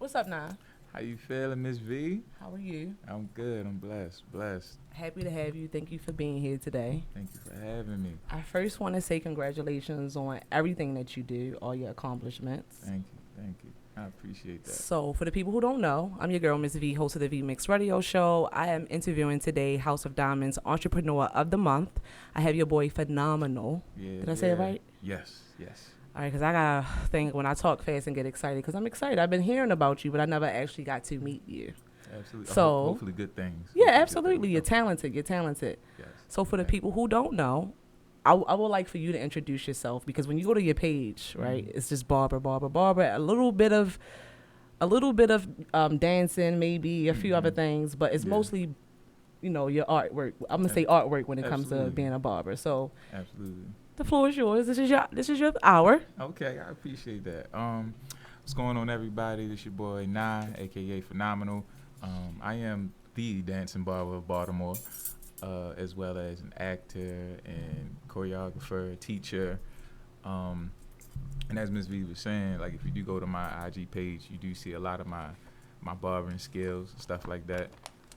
What's up, Nah? How you feeling, Miss V? How are you? I'm good. I'm blessed. Happy to have you. Thank you for being here today. Thank you for having me. I first want to say congratulations on everything that you do, all your accomplishments. Thank you. I appreciate that. So, for the people who don't know, I'm your girl, Miss V, host of the V Mix Radio Show. I am interviewing today House of Diamondz Entrepreneur of the Month. I have your boy Phenymenal. Yeah. Did I say it right? Yes. All right, because I got to think when I talk fast and get excited, because I'm excited. I've been hearing about you, but I never actually got to meet you. Absolutely. So, hopefully good things. Yeah, Hopefully absolutely. You're talented. Yes. So for the people who don't know, I would like for you to introduce yourself, because when you go to your page, right, it's just Barber. A little bit of dancing, maybe a few other things, but it's mostly, your artwork. I'm gonna say artwork when it comes to being a barber. So Absolutely. the floor is yours. This is your hour. Okay, I appreciate that. What's going on, everybody? This your boy Nye, aka Phenymenal. I am the dancing barber of Baltimore, as well as an actor and choreographer, teacher. And as Ms. V was saying, like, if you do go to my IG page, you do see a lot of my barbering skills and stuff like that.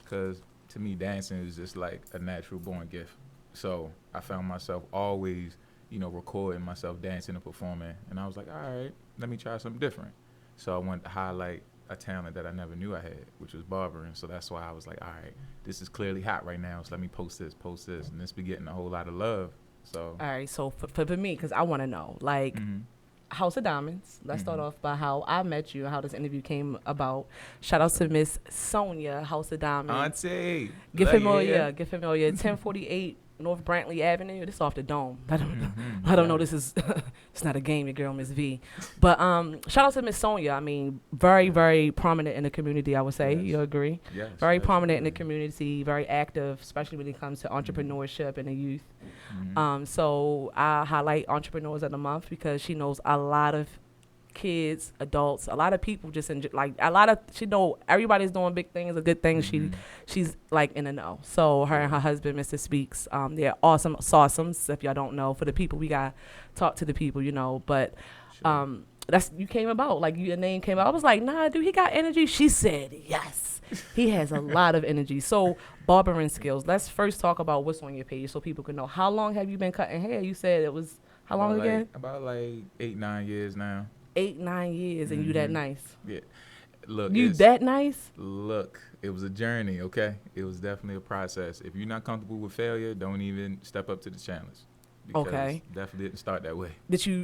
Because to me, dancing is just like a natural born gift. So I found myself always, recording myself dancing and performing. And I was like, all right, let me try something different. So I wanted to highlight a talent that I never knew I had, which was barbering. So that's why I was like, all right, this is clearly hot right now, so let me post this. And it's been getting a whole lot of love. So All right, so for me, because I want to know, like, House of Diamondz. Let's start off by how I met you and how this interview came about. Shout out to Miss Sonia, House of Diamondz. Auntie, Get familiar, 1048 North Brantley Avenue. This off the dome. I don't know. This is it's not a game, your girl Miss V. But shout out to Miss Sonia. I mean, very, very prominent in the community, I would say. Yes. You agree? Yes. Very prominent in the community, very active, especially when it comes to entrepreneurship and the youth. So I highlight Entrepreneurs of the Month because she knows a lot of kids, adults, a lot of people she know everybody's doing big things or good things. She's like in the know. So her and her husband, Mr. Speaks, they're awesome sauceums. If y'all don't know, for the people, we got talk to the people, but that's you came about, like your name came out. I was like, nah, dude, he got energy. She said yes. He has a lot of energy. So barbering skills. Let's first talk about what's on your page so people can know. How long have you been cutting hair? You said it was how long again? About 8-9 years now. 8-9 years, and you that nice. Yeah. Look, you that nice? Look, it was a journey, okay? It was definitely a process. If you're not comfortable with failure, don't even step up to the challenge. Okay. Definitely didn't start that way.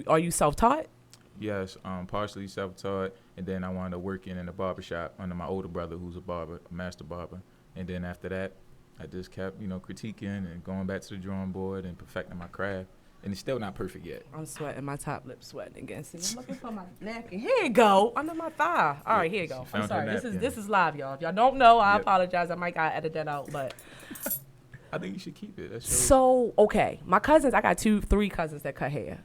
Are you self-taught? Yes, partially self-taught, and then I wound up working in a barbershop under my older brother, who's a barber, a master barber. And then after that, I just kept, critiquing and going back to the drawing board and perfecting my craft. And it's still not perfect yet. I'm sweating. My top lip sweating again. See, I'm looking for my napkin. Here you go. Under my thigh. All right, here you go. I'm sorry. This is live, y'all. If y'all don't know, I apologize. I might gotta edit that out, but I think you should keep it. So, okay. My cousins, I got 3 cousins that cut hair.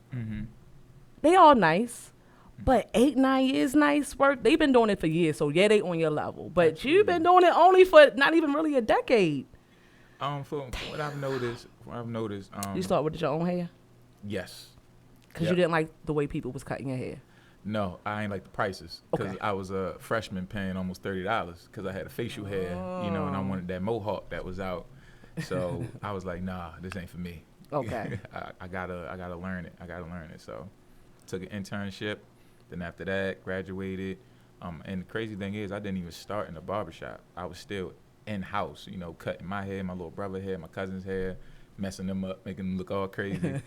They all nice. But 8-9 years nice work. They've been doing it for years, so yeah, they on your level. But Absolutely. You've been doing it only for not even really a decade. For what I've noticed, you start with your own hair? Yes. Because you didn't like the way people was cutting your hair. No, I ain't like the prices. Because I was a freshman paying almost $30 because I had a facial hair, and I wanted that mohawk that was out. So I was like, nah, this ain't for me. Okay. I gotta learn it. So took an internship. Then after that, graduated. And the crazy thing is, I didn't even start in the barbershop. I was still in-house, cutting my hair, my little brother's hair, my cousin's hair, messing them up, making them look all crazy.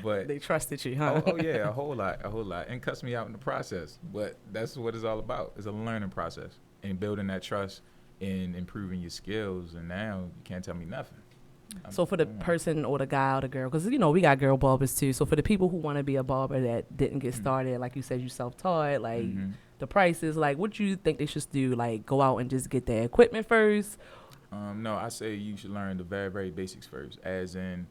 But they trusted you, huh? Oh yeah, a whole lot, and cussed me out in the process. But that's what it's all about. It's a learning process and building that trust and improving your skills. And now you can't tell me nothing. So for the person or the guy or the girl, because, we got girl barbers too. So for the people who want to be a barber that didn't get started, like you said, you self-taught, like the prices, like what do you think they should do? Like go out and just get their equipment first? No, I say you should learn the very, very basics first, as in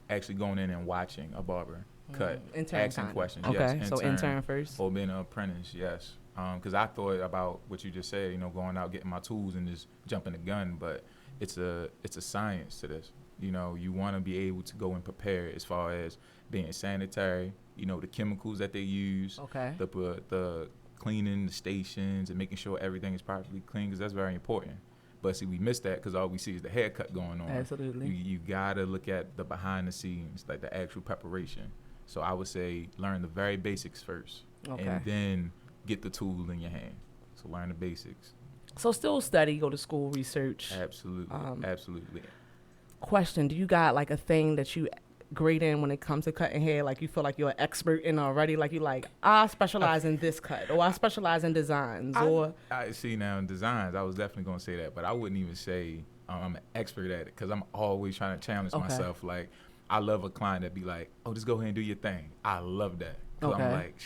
actually going in and watching a barber cut, asking questions. Okay, yes, so intern first. Or being an apprentice, yes. Because I thought about what you just said, going out, getting my tools and just jumping the gun, but it's a science to this. You want to be able to go and prepare as far as being sanitary, the chemicals that they use, Okay. the cleaning the stations and making sure everything is properly clean, because that's very important. But see, we miss that because all we see is the haircut going on. Absolutely. You gotta look at the behind the scenes, like the actual preparation. So I would say learn the very basics first, and then get the tool in your hand. So learn the basics. So still study, go to school, research. Absolutely, absolutely. Question: do you got like a thing that you great in when it comes to cutting hair? Like you feel like you're an expert in already? Like you like, I specialize in this cut, or I specialize in designs, or I see now in designs. I was definitely gonna say that, but I wouldn't even say I'm an expert at it, because I'm always trying to challenge myself. Like I love a client that be like, "Oh, just go ahead and do your thing." I love that. I'm like,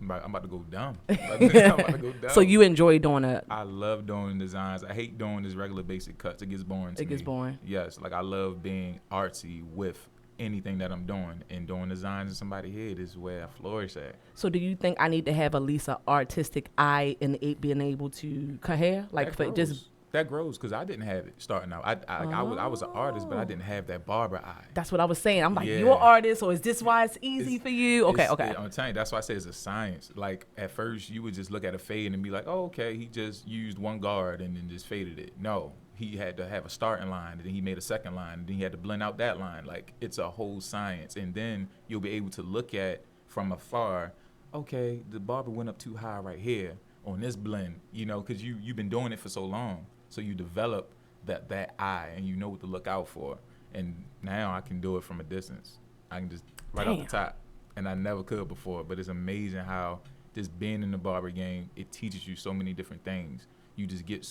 I'm about to go dumb. I'm about to go dumb. So you enjoy doing it? I love doing designs. I hate doing this regular basic cuts. It gets boring to me. It gets boring. Yes, like I love being artsy with anything that I'm doing, and doing designs in somebody's head is where I flourish at. So do you think I need to have at least an artistic eye in being able to cut hair? Like for just that grows, because I didn't have it starting out. I was an artist, but I didn't have that barber eye. That's what I was saying. I'm like, you're an artist, or is this why it's easy for you? Okay. I'm telling you, that's why I say it's a science. Like at first, you would just look at a fade and be like, oh, okay, he just used one guard and then just faded it. No, he had to have a starting line, and then he made a second line, and then he had to blend out that line. Like it's a whole science, and then you'll be able to look at from afar. Okay, the barber went up too high right here on this blend, because you've been doing it for so long. So you develop that eye, and you know what to look out for. And now I can do it from a distance. I can just right off the top, and I never could before. But it's amazing how just being in the barber game, it teaches you so many different things. You just get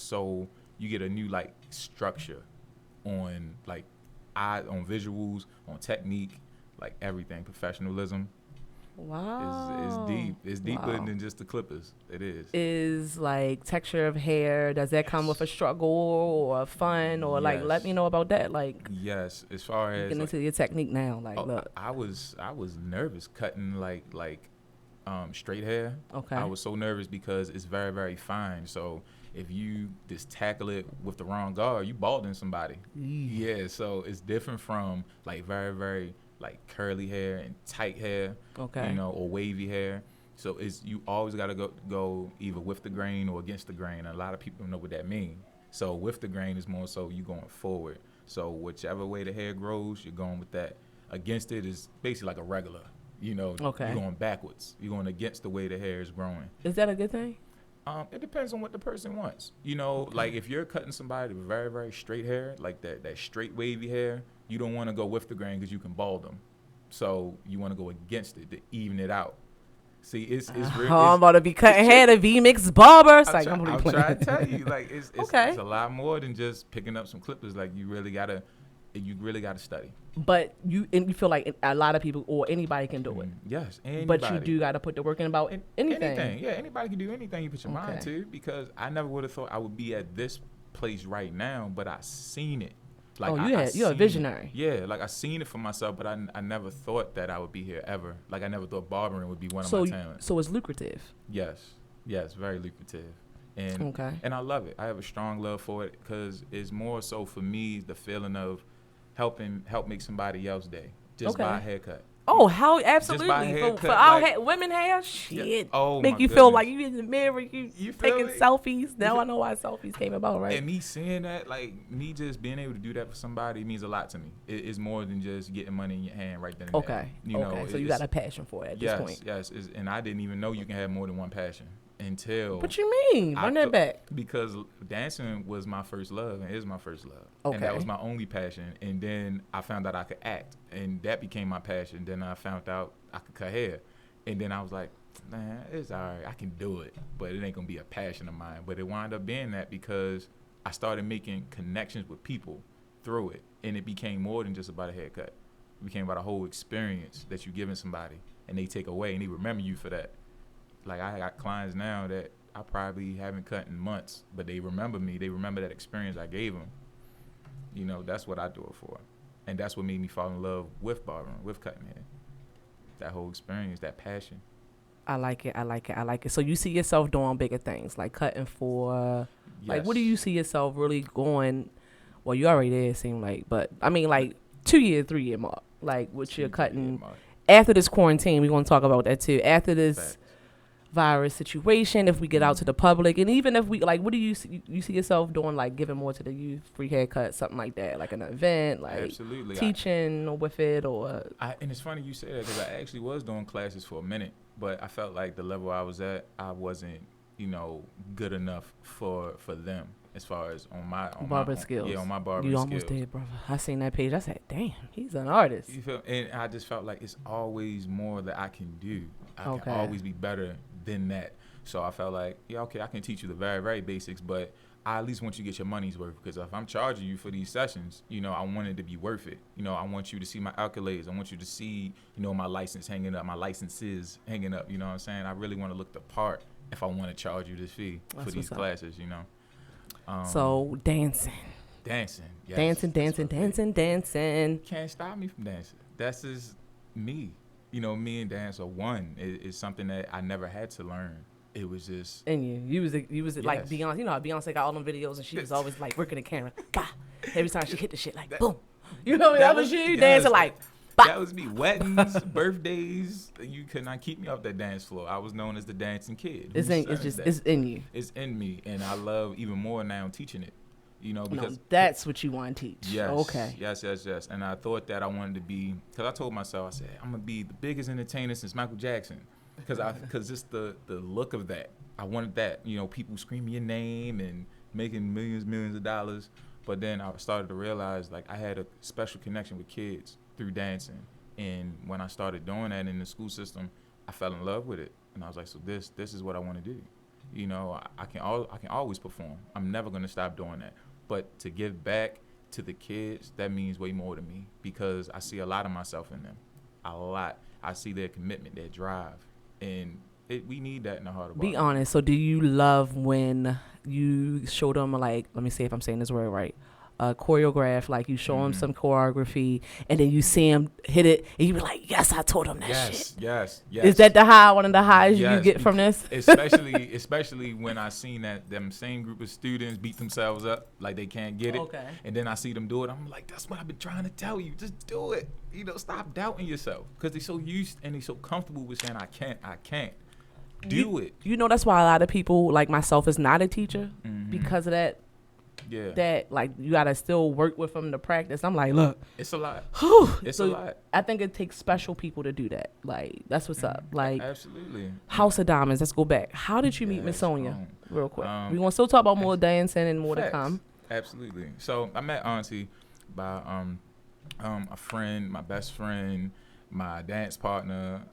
you get a new like structure on like on visuals, on technique, like everything, professionalism. Wow. It's deep. It's deeper than just the clippers. It is. Is like texture of hair, does that come with a struggle or fun, or like let me know about that? Like yes, as far as getting into your technique now. Like look. I was nervous cutting like straight hair. Okay. I was so nervous because it's very, very fine. So if you just tackle it with the wrong guard, you balding somebody. Yeah, so it's different from like very, very like curly hair and tight hair, or wavy hair. So you always got to go either with the grain or against the grain. And a lot of people don't know what that means. So with the grain is more so you going forward. So whichever way the hair grows, you're going with that. Against it is basically like a regular, you're going backwards. You're going against the way the hair is growing. Is that a good thing? It depends on what the person wants. Like if you're cutting somebody with very, very straight hair, like that straight wavy hair, you don't want to go with the grain because you can bald them. So you want to go against it to even it out. See, it's real. I'm about to be cutting hair to V-Mix Barber. I'm trying to tell you, like it's a lot more than just picking up some clippers. Like you really gotta study. But you feel like a lot of people or anybody can do it. Yes, anybody. But you do got to put the work in about anything. Yeah, anybody can do anything you put your mind to. Because I never would have thought I would be at this place right now, but I seen it. Like you're a visionary. Yeah, like I seen it for myself, but I never thought that I would be here ever. Like I never thought barbering would be one of my talents. So it's lucrative. Yes, very lucrative. And I love it. I have a strong love for it because it's more so for me the feeling of help make somebody else's day just by a haircut. Oh, how absolutely for our women hair, shit. Yeah. Oh, make you feel like you in the mirror, you taking selfies. Now I know why selfies came about, right? And me seeing that, like me just being able to do that for somebody means a lot to me. It's more than just getting money in your hand right then and there. You know, so you got a passion for it at this point. Yes, and I didn't even know you can have more than one passion until. What you mean? Run that back. Because dancing was my first love and is my first love. And that was my only passion. And then I found out I could act, and that became my passion. Then I found out I could cut hair, and then I was like, man, it's all right. I can do it, but it ain't gonna be a passion of mine. But it wound up being that because I started making connections with people through it, and it became more than just about a haircut. It became about a whole experience that you're giving somebody, and they take away, and they remember you for that. Like I got clients now that I probably haven't cut in months, but they remember me. They remember that experience I gave them. You know, that's what I do it for. And that's what made me fall in love with barbering, with cutting hair. That whole experience, that passion. I like it. So you see yourself doing bigger things, like cutting for, like, what do you see yourself really going, well, you already there, it seemed like, but, I mean, like, 2 year, 3 year mark, like, what you're cutting. After this quarantine, we're going to talk about that, too. After this, virus situation, if we get out to the public, and even if we like, what do you see yourself doing, like giving more to the youth, free haircut, something like that, like an event, like Absolutely. teaching with it, or And it's funny you say that because I actually was doing classes for a minute, but I felt like the level I was at, I wasn't, good enough for them as far as on barber my skills. Yeah, on my barber you skills. almost did, brother. I seen that page. I said, damn, he's an artist. You feel? And I just felt like it's always more that I can do. I Okay. can always be better than that. So I felt like, yeah, okay, I can teach you the very, very basics, but I at least want you to get your money's worth, because if I'm charging you for these sessions, I want it to be worth it. I want you to see my accolades. I want you to see, my license hanging up, my licenses hanging up. You know what I'm saying? I really want to look the part if I want to charge you this fee for these classes, So dancing. Yes, Dancing. Can't stop me from dancing. That's just me. Me and dance are one. It's something that I never had to learn. It was just And you was like Yes. Beyonce. You know how Beyonce got all them videos and she was always like working the camera. Bah. Every time she hit the shit, like boom. That was you dancing like. Bah. That was me. Weddings, birthdays. You could not keep me off that dance floor. I was known as the dancing kid. It's in you. It's in me, and I love even more now teaching it. Because that's what you want to teach. Yes. Okay. Yes. And I thought that I wanted to be, because I told myself, I said, I'm gonna be the biggest entertainer since Michael Jackson, because just the look of that. I wanted that. People screaming your name and making millions of dollars. But then I started to realize, like, I had a special connection with kids through dancing, and when I started doing that in the school system, I fell in love with it, and I was like, so this is what I want to do. I can always perform. I'm never gonna stop doing that. But to give back to the kids, that means way more to me, because I see a lot of myself in them. A lot. I see their commitment, their drive, and we need that in the heart of Be art. honest. So do you love when you show them, like, let me see if I'm saying this word right, choreograph, like you show them some choreography and then you see them hit it and you be like, yes, I told them that shit. Yes. Is that one of the highs you get from this? Especially when I seen that them same group of students beat themselves up like they can't get it. Okay. And then I see them do it. I'm like, that's what I've been trying to tell you. Just do it. Stop doubting yourself, because they're so used and they're so comfortable with saying, I can't. Do it. That's why a lot of people like myself is not a teacher, because of that. Yeah. That, like, you gotta still work with them to practice. I'm like, look, it's a lot. It's so a lot. I think it takes special people to do that. Like, that's what's up. Like, absolutely. House of Diamondz. Let's go back. How did you meet Miss Sonia? Real quick. We gonna still talk about more dancing and more to come. Absolutely. So I met Auntie by a friend, my best friend, my dance partner,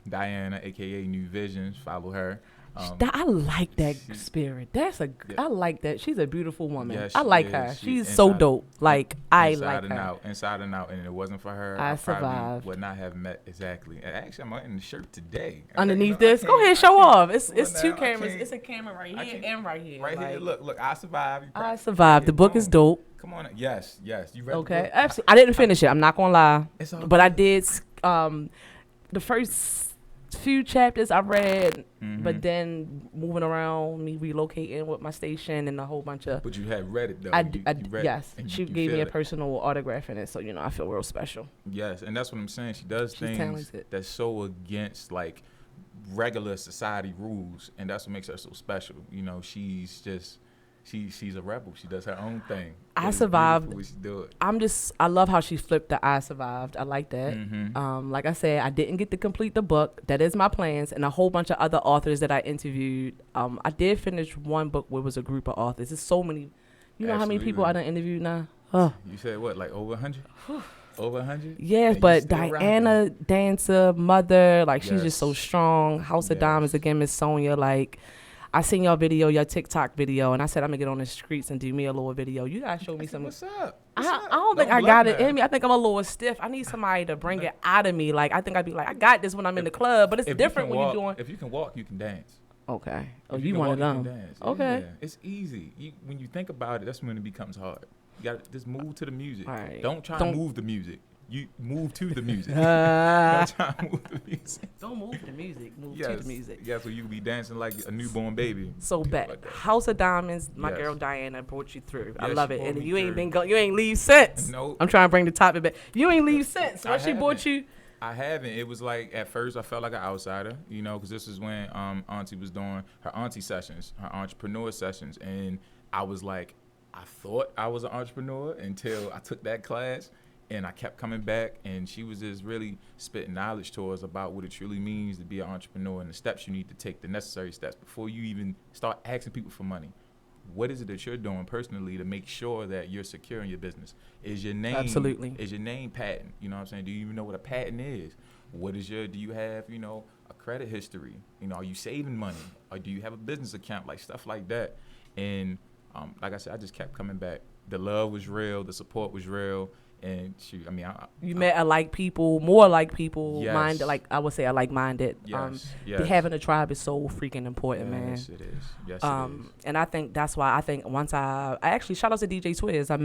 Diana, aka New Visions. Follow her. I like that spirit. I like that. She's a beautiful woman. Yes, I like her. She's so dope. Like, I like her. Inside and out. And it wasn't for her, I probably survived. would not have met exactly. And actually, I'm wearing the shirt today. Underneath this, go ahead, show off. It's two cameras. It's a camera right here and right here. Right here. Look. I survived. I survived. The book is dope. Come on. Yes. You read Okay. the book? Absolutely. I didn't finish it. I'm not gonna lie. But I did. The first few chapters I read, but then moving around, me relocating with my station and a whole bunch of. But you had read it though. You read yes. It, she gave me a personal autograph in it, so I feel real special. Yes, and that's what I'm saying. She does things talented. that's so against like regular society rules, and that's what makes her so special. She's just. She's a rebel. She does her own thing. I survived. She do it. I love how she flipped the I survived. I like that. Like I said, I didn't get to complete the book. That is my plans, and a whole bunch of other authors that I interviewed. I did finish one book where it was a group of authors. There's so many. You know how many people I done interviewed now? You said what, like over 100? Over 100? Yes, but Diana, dancer, mother, like she's just so strong. House of Diamondz again, Miss Sonia, like. I seen your video, your TikTok video, and I said I'm gonna get on the streets and do me a little video. You gotta show me some. What's up? I don't think I got it in me. I think I'm a little stiff. I need somebody to bring it out of me. Like, I think I'd be like, I got this when I'm in the club, but it's different when you're doing. If you can walk, you can dance. Okay. Oh, you one of them. Okay. Yeah, it's easy. When you think about it, that's when it becomes hard. You gotta just move to the music. All right. Don't try to move the music. You move to the music. Don't try to move the music. Don't move the music. Move to the music. Yeah, so you be dancing like a newborn baby. So back, House of Diamondz, my girl Diana brought you through. I love it, and you ain't through. You ain't leave since. Nope. I'm trying to bring the topic back. You ain't leave since. When she brought you, I haven't. It was like at first I felt like an outsider, you know, because this is when Auntie was doing her Auntie sessions, her entrepreneur sessions, and I was like, I thought I was an entrepreneur until I took that class, and I kept coming back, and she was just really spitting knowledge to us about what it truly means to be an entrepreneur and the steps you need to take, the necessary steps before you even start asking people for money. What is it that you're doing personally to make sure that you're secure in your business? Is your name Absolutely. Is your name patent? You know what I'm saying? Do you even know what a patent is? What is do you have, you know, a credit history? You know, are you saving money? Or do you have a business account? Like stuff like that. And like I said, I just kept coming back. The love was real, the support was real. And shoot, I mean, you met alike people, more alike people, yes. minded. Like I would say, alike-minded. Yes. Having a tribe is so freaking important, man. Yes, it is. Yes, it is. And I think that's why I think once I actually shout out to DJ Twiz. I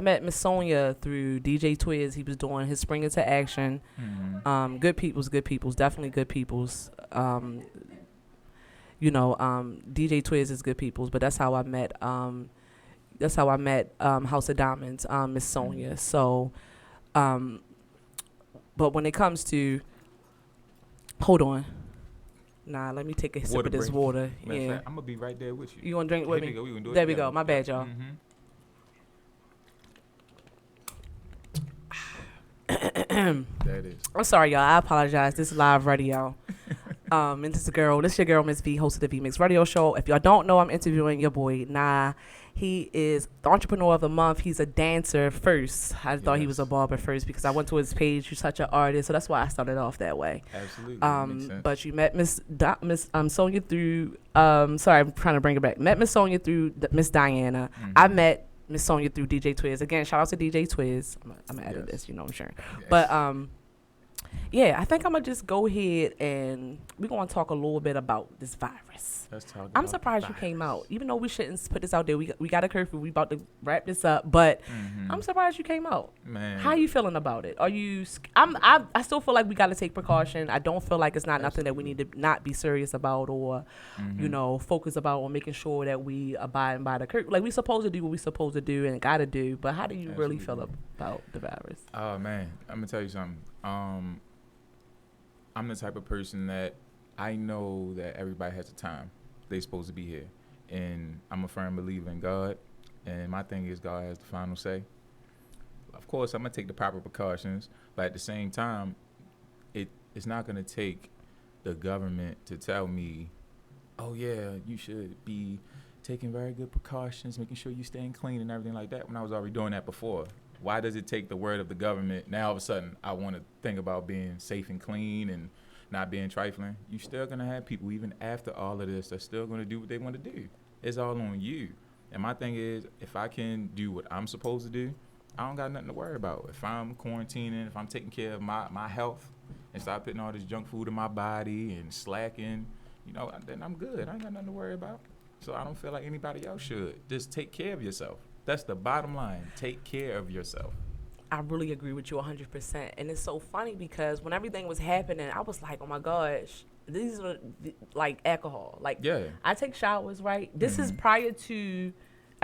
met Miss Sonia through DJ Twiz. He was doing his Spring Into Action. Mm-hmm. Good peoples, definitely good peoples. You know, DJ Twiz is good peoples, but that's how I met. House of Diamondz, Miss Sonia. So, but when it comes to, hold on, let me take a sip of this water. Yeah, I'm gonna be right there with you. You wanna drink with me? We do it there we together. go. My bad, y'all. There it is. I'm sorry, y'all. I apologize. This is live radio. And this is your girl, Miss V, host of the V Mix Radio Show. If y'all don't know, I'm interviewing your boy, Nah. He is the entrepreneur of the month. He's a dancer first. I thought he was a barber first because I went to his page. You're such an artist, so that's why I started off that way. Absolutely. Makes sense. But you met Miss Sonia through. Sorry, I'm trying to bring it back. Met Miss Sonia through Miss Diana. Mm-hmm. I met Miss Sonia through DJ Twiz. Again, shout out to DJ Twiz. I'm gonna edit this, you know, I'm sure. Yes. But yeah, I think I'm gonna just go ahead and we're gonna talk a little bit about this virus. Let's talk. I'm surprised you came out, even though we shouldn't put this out there. We got a curfew. We about to wrap this up, but I'm surprised you came out. Man, how are you feeling about it? Are you? I still feel like we got to take precaution. I don't feel like it's not nothing that we need to not be serious about or, you know, focus about on making sure that we abide by the curfew. Like we supposed to do what we supposed to do and gotta do. But how do you really feel about the virus? Oh man, I'm gonna tell you something. I'm the type of person that I know that everybody has a time they supposed to be here, and I'm a firm believer in God. And my thing is, God has the final say. Of course, I'm gonna take the proper precautions, but at the same time, it's not gonna take the government to tell me, oh yeah, you should be taking very good precautions, making sure you're staying clean and everything like that, when I was already doing that before. Why does it take the word of the government? Now all of a sudden I want to think about being safe and clean and not being trifling. You're still going to have people, even after all of this, that's still going to do what they want to do. It's all on you. And my thing is, if I can do what I'm supposed to do, I don't got nothing to worry about. If I'm quarantining, if I'm taking care of my health and stop putting all this junk food in my body and slacking, you know, then I'm good. I ain't got nothing to worry about. So I don't feel like anybody else should. Just take care of yourself. That's the bottom line. Take care of yourself. I really agree with you 100%. And it's so funny because when everything was happening, I was like, oh my gosh, these are like alcohol. Like, yeah. I take showers, right? This is prior to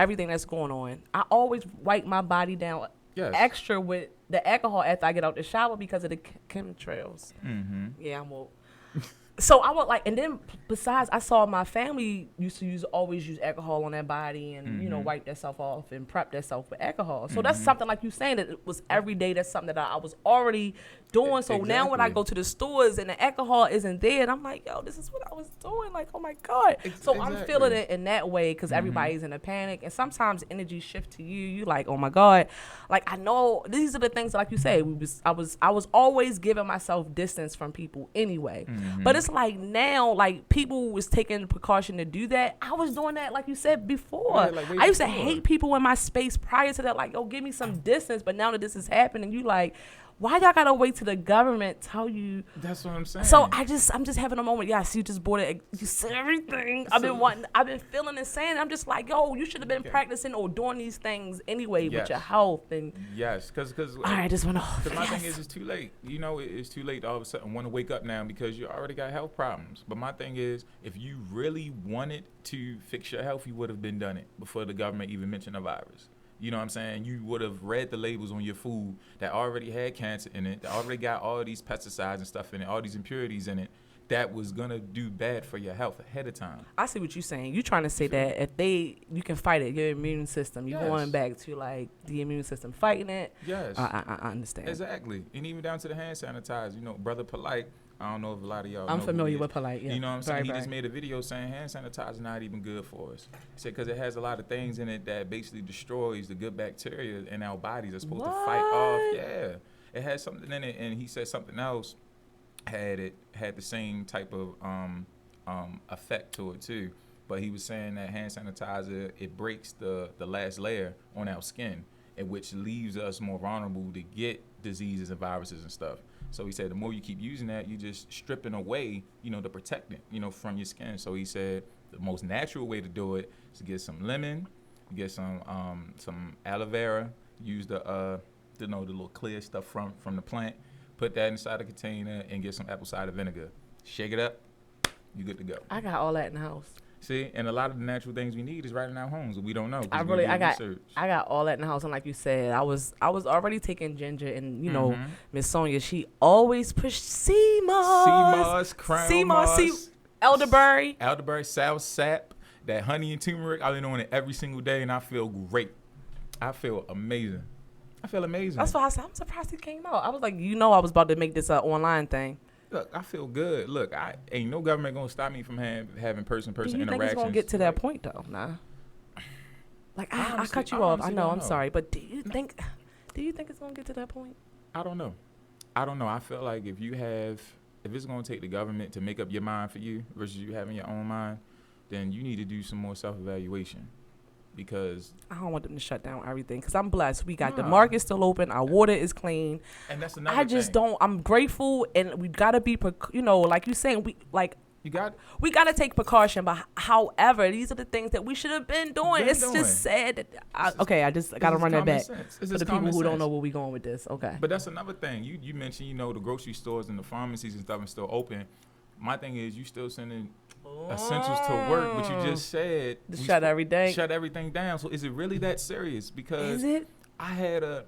everything that's going on. I always wipe my body down extra with the alcohol after I get out the shower because of the chemtrails. Mm-hmm. Yeah, I'm woke. So I would like, and then besides, I saw my family used to always use alcohol on their body and, you know, wipe themselves off and prep themselves with alcohol. So that's something like you saying that it was every day. That's something that I was already doing. So now when I go to the stores and the alcohol isn't there, and I'm like, yo, this is what I was doing. Like, oh my God. So I'm feeling it in that way because everybody's in a panic. And sometimes energy shift to you. You like, oh my God. Like, I know these are the things that, like you say, I was always giving myself distance from people anyway. But it's like now, like people was taking precaution to do that. I was doing that, like you said before. Yeah, like I used to hate people in my space prior to that. Like, yo, give me some distance. But now that this is happening, you like, why y'all gotta wait till the government tell you? That's what I'm saying. So I'm just having a moment. Yes, you just bought it. You said everything. I've been feeling and saying. I'm just like, yo, you should have been practicing or doing these things anyway with your health and. Yes, because. All right, just went off. Because my thing is, it's too late. You know, it's too late to all of a sudden want to wake up now because you already got health problems. But my thing is, if you really wanted to fix your health, you would have been done it before the government even mentioned the virus. You know what I'm saying? You would have read the labels on your food that already had cancer in it, that already got all these pesticides and stuff in it, all these impurities in it, that was gonna do bad for your health ahead of time. I see what you're saying. You're trying to say that you can fight it, your immune system. You're going back to like the immune system fighting it. Yes. I understand. Exactly. And even down to the hand sanitizer. You know, Brother Polite, I don't know if a lot of y'all I'm know familiar with Polite, yeah. You know what I'm saying? Right. He just made a video saying hand sanitizer is not even good for us. He said because it has a lot of things in it that basically destroys the good bacteria in our bodies that's supposed to fight off. Yeah. It has something in it, and he said something else had the same type of effect to it too. But he was saying that hand sanitizer, it breaks the last layer on our skin, and which leaves us more vulnerable to get diseases and viruses and stuff. So he said the more you keep using that, you just stripping away, the protectant, from your skin. So he said the most natural way to do it is to get some lemon, get some aloe vera, use the little clear stuff from the plant, put that inside a container, and get some apple cider vinegar. Shake it up, you good to go. I got all that in the house. See, and a lot of the natural things we need is right in our homes, and we don't know. I got all that in the house, and like you said, I was already taking ginger, and Miss Sonia, she always pushed sea moss, crown moss, elderberry, sour sap, that honey and turmeric. I've been on it every single day, and I feel great. I feel amazing. That's why I said I'm surprised he came out. I was like, I was about to make this online thing. Look, I feel good. Look, ain't no government gonna stop me from having person interactions. Do you think it's gonna get to that point though? Nah. Like I cut you off. I know. I'm sorry, but do you think it's gonna get to that point? I don't know. I feel like if it's gonna take the government to make up your mind for you versus you having your own mind, then you need to do some more self-evaluation. Because I don't want them to shut down everything. Because I'm blessed. We got the market still open. Our water is clean. And that's another thing. I'm grateful, and we gotta be, like you saying, we gotta take precaution. But however, these are the things that we should have been doing. Just sad that I just gotta run that back for the people who don't know where we going with this. Okay. But that's another thing. You mentioned the grocery stores and the pharmacies and stuff are still open. My thing is you still sending essentials to work, but you just said shut everything down. So is it really that serious? Because is it? I had a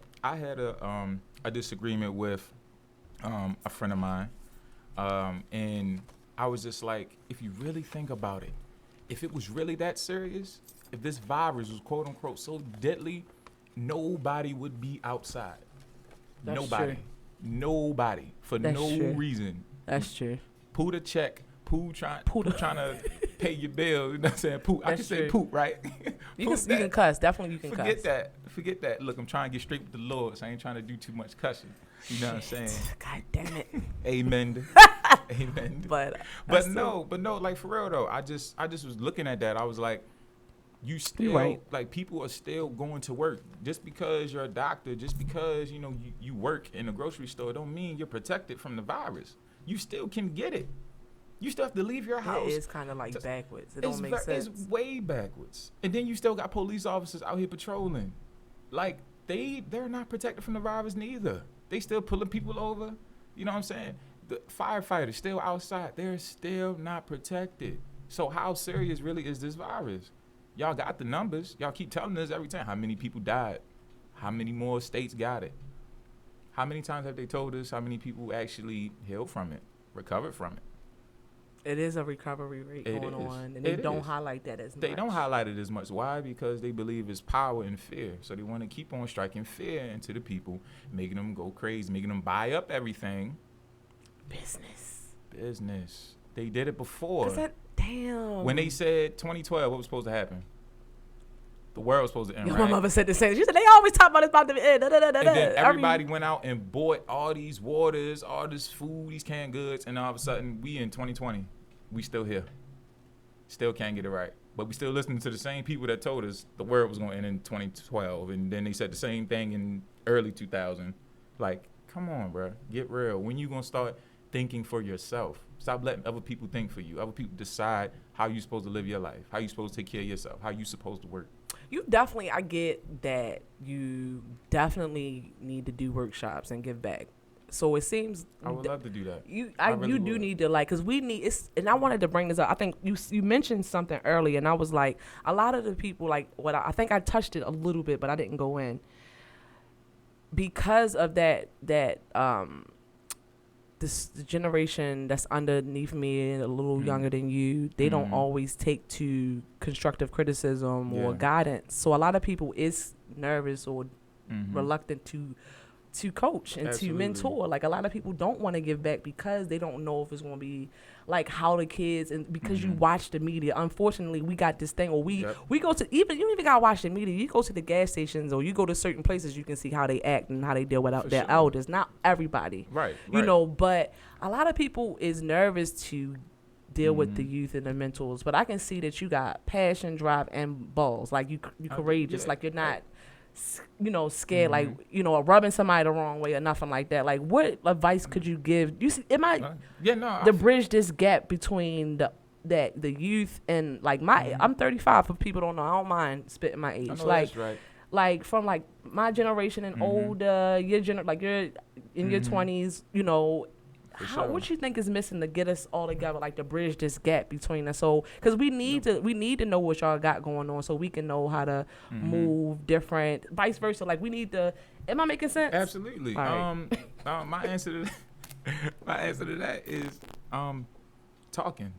disagreement with a friend of mine, and I was just like, if you really think about it, if it was really that serious, if this virus was quote unquote so deadly, nobody would be outside. That's nobody, true. Nobody for That's no true. reason. That's true. Pooh the check. Pooh trying to pay your bill. You know what I'm saying? Pooh. I can say poop, right? You can cuss. Definitely you can cuss. Forget that. Look, I'm trying to get straight with the Lord, so I ain't trying to do too much cussing. You know what I'm saying? God damn it. Amen. Amen. But no, like for real though, I just was looking at that. I was like, you still right. Like people are still going to work. Just because you're a doctor, just because you work in a grocery store, don't mean you're protected from the virus. You still can get it. You still have to leave your house. It is kind of like backwards. It don't make sense. It's way backwards. And then you still got police officers out here patrolling. Like, they're not protected from the virus neither. They still pulling people over. You know what I'm saying? The firefighters still outside. They're still not protected. So how serious really is this virus? Y'all got the numbers. Y'all keep telling us every time how many people died. How many more states got it? How many times have they told us how many people actually healed from it, recovered from it? It is a recovery rate going on, and they don't highlight that as much. They don't highlight it as much. Why? Because they believe it's power in fear. So they want to keep on striking fear into the people, making them go crazy, making them buy up everything. Business. They did it before. Damn. When they said 2012, what was supposed to happen? The world was supposed to end, right? My mother said the same. She said, they always talk about it's about to end. And then everybody went out and bought all these waters, all this food, these canned goods, and all of a sudden, we in 2020. We still here. Still can't get it right. But we still listening to the same people that told us the world was going to end in 2012. And then they said the same thing in early 2000. Like, come on, bro. Get real. When you going to start thinking for yourself? Stop letting other people think for you. Other people decide how you supposed to live your life, how you supposed to take care of yourself, how you supposed to work. I get that you definitely need to do workshops and give back. So it seems I would love to do that. you really do would. need to like, because we need it's, and I wanted to bring this up. I think you mentioned something earlier, and I was like, a lot of the people like what I think I touched it a little bit, but I didn't go in because of that this the generation that's underneath me and a little younger than you, they don't always take to constructive criticism or guidance. So a lot of people is nervous or reluctant to coach and to mentor. Like a lot of people don't want to give back because they don't know if it's going to be like how the kids, and because you watch the media. Unfortunately, we got this thing, or we go to, even you don't even got to watch the media. You go to the gas stations or you go to certain places, you can see how they act and how they deal with their elders. Not everybody, you know, but a lot of people is nervous to deal with the youth and the mentors. But I can see that you got passion, drive, and balls. Like you courageous. Like you're not, you know, scared, like, you know, rubbing somebody the wrong way or nothing like that. Like, what advice could you give? You see, it might bridge this gap between the youth and like my. I'm 35. For people don't know, I don't mind spitting my age. Like, like from like my generation and older, your like you're in your 20s. You know, what you think is missing to get us all together, like to bridge this gap between us? So, because we need to know what y'all got going on, so we can know how to move different, vice versa. Like we need to. Am I making sense? Absolutely. Right. My answer to that is talking.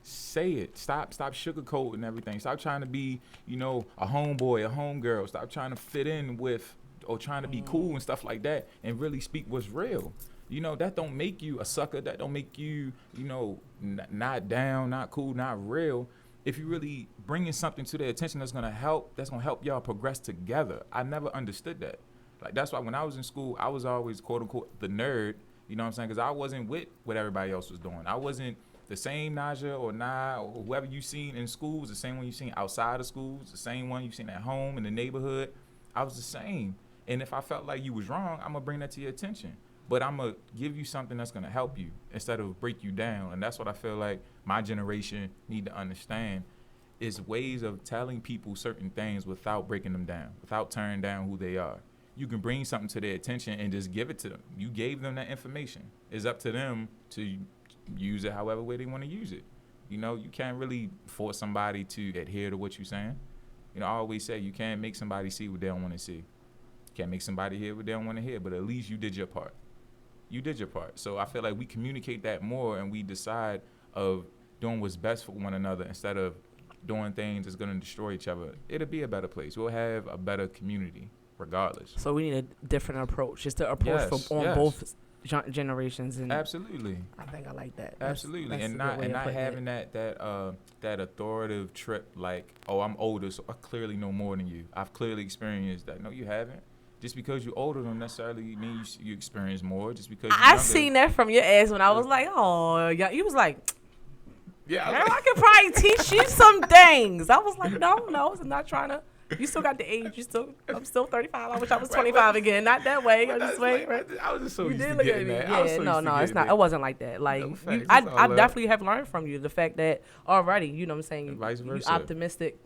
Say it. Stop sugarcoating everything. Stop trying to be, you know, a homeboy, a homegirl. Stop trying to fit in with or trying to be cool and stuff like that, and really speak what's real. You know, that don't make you a sucker. That don't make you, you know, not down, not cool, not real. If you really bringing something to their attention that's gonna help y'all progress together. I never understood that. Like that's why when I was in school, I was always quote unquote the nerd. You know what I'm saying? Because I wasn't with what everybody else was doing. I wasn't the same Naja or Nah or whoever you seen in school was the same one you seen outside of school. The same one you seen at home in the neighborhood. I was the same. And if I felt like you was wrong, I'm gonna bring that to your attention. But I'm going to give you something that's going to help you instead of break you down. And that's what I feel like my generation need to understand is ways of telling people certain things without breaking them down, without tearing down who they are. You can bring something to their attention and just give it to them. You gave them that information. It's up to them to use it however way they want to use it. You know, you can't really force somebody to adhere to what you're saying. You know, I always say you can't make somebody see what they don't want to see. You can't make somebody hear what they don't want to hear, but at least you did your part. You did your part. So I feel like we communicate that more and we decide of doing what's best for one another instead of doing things that's going to destroy each other. It'll be a better place. We'll have a better community regardless. So we need a different approach. Just the approach on both generations. And absolutely. I think I like that. Absolutely. That's not having that authoritative trip like, oh, I'm older, so I clearly know more than you. I've clearly experienced that. No, you haven't. Just because you're older don't necessarily mean you experience more. Just because I seen that from your ass when I was like, oh, yeah. You was like, yeah, I could probably teach you some things. I was like, no, I'm not trying to. You still got the age. I'm still 35. I wish I was 25 again. Not that way. I was just so used to getting that. Yeah, no, it's not. It wasn't like that. Like I definitely have learned from you the fact that already, you know what I'm saying, and vice versa. You're optimistic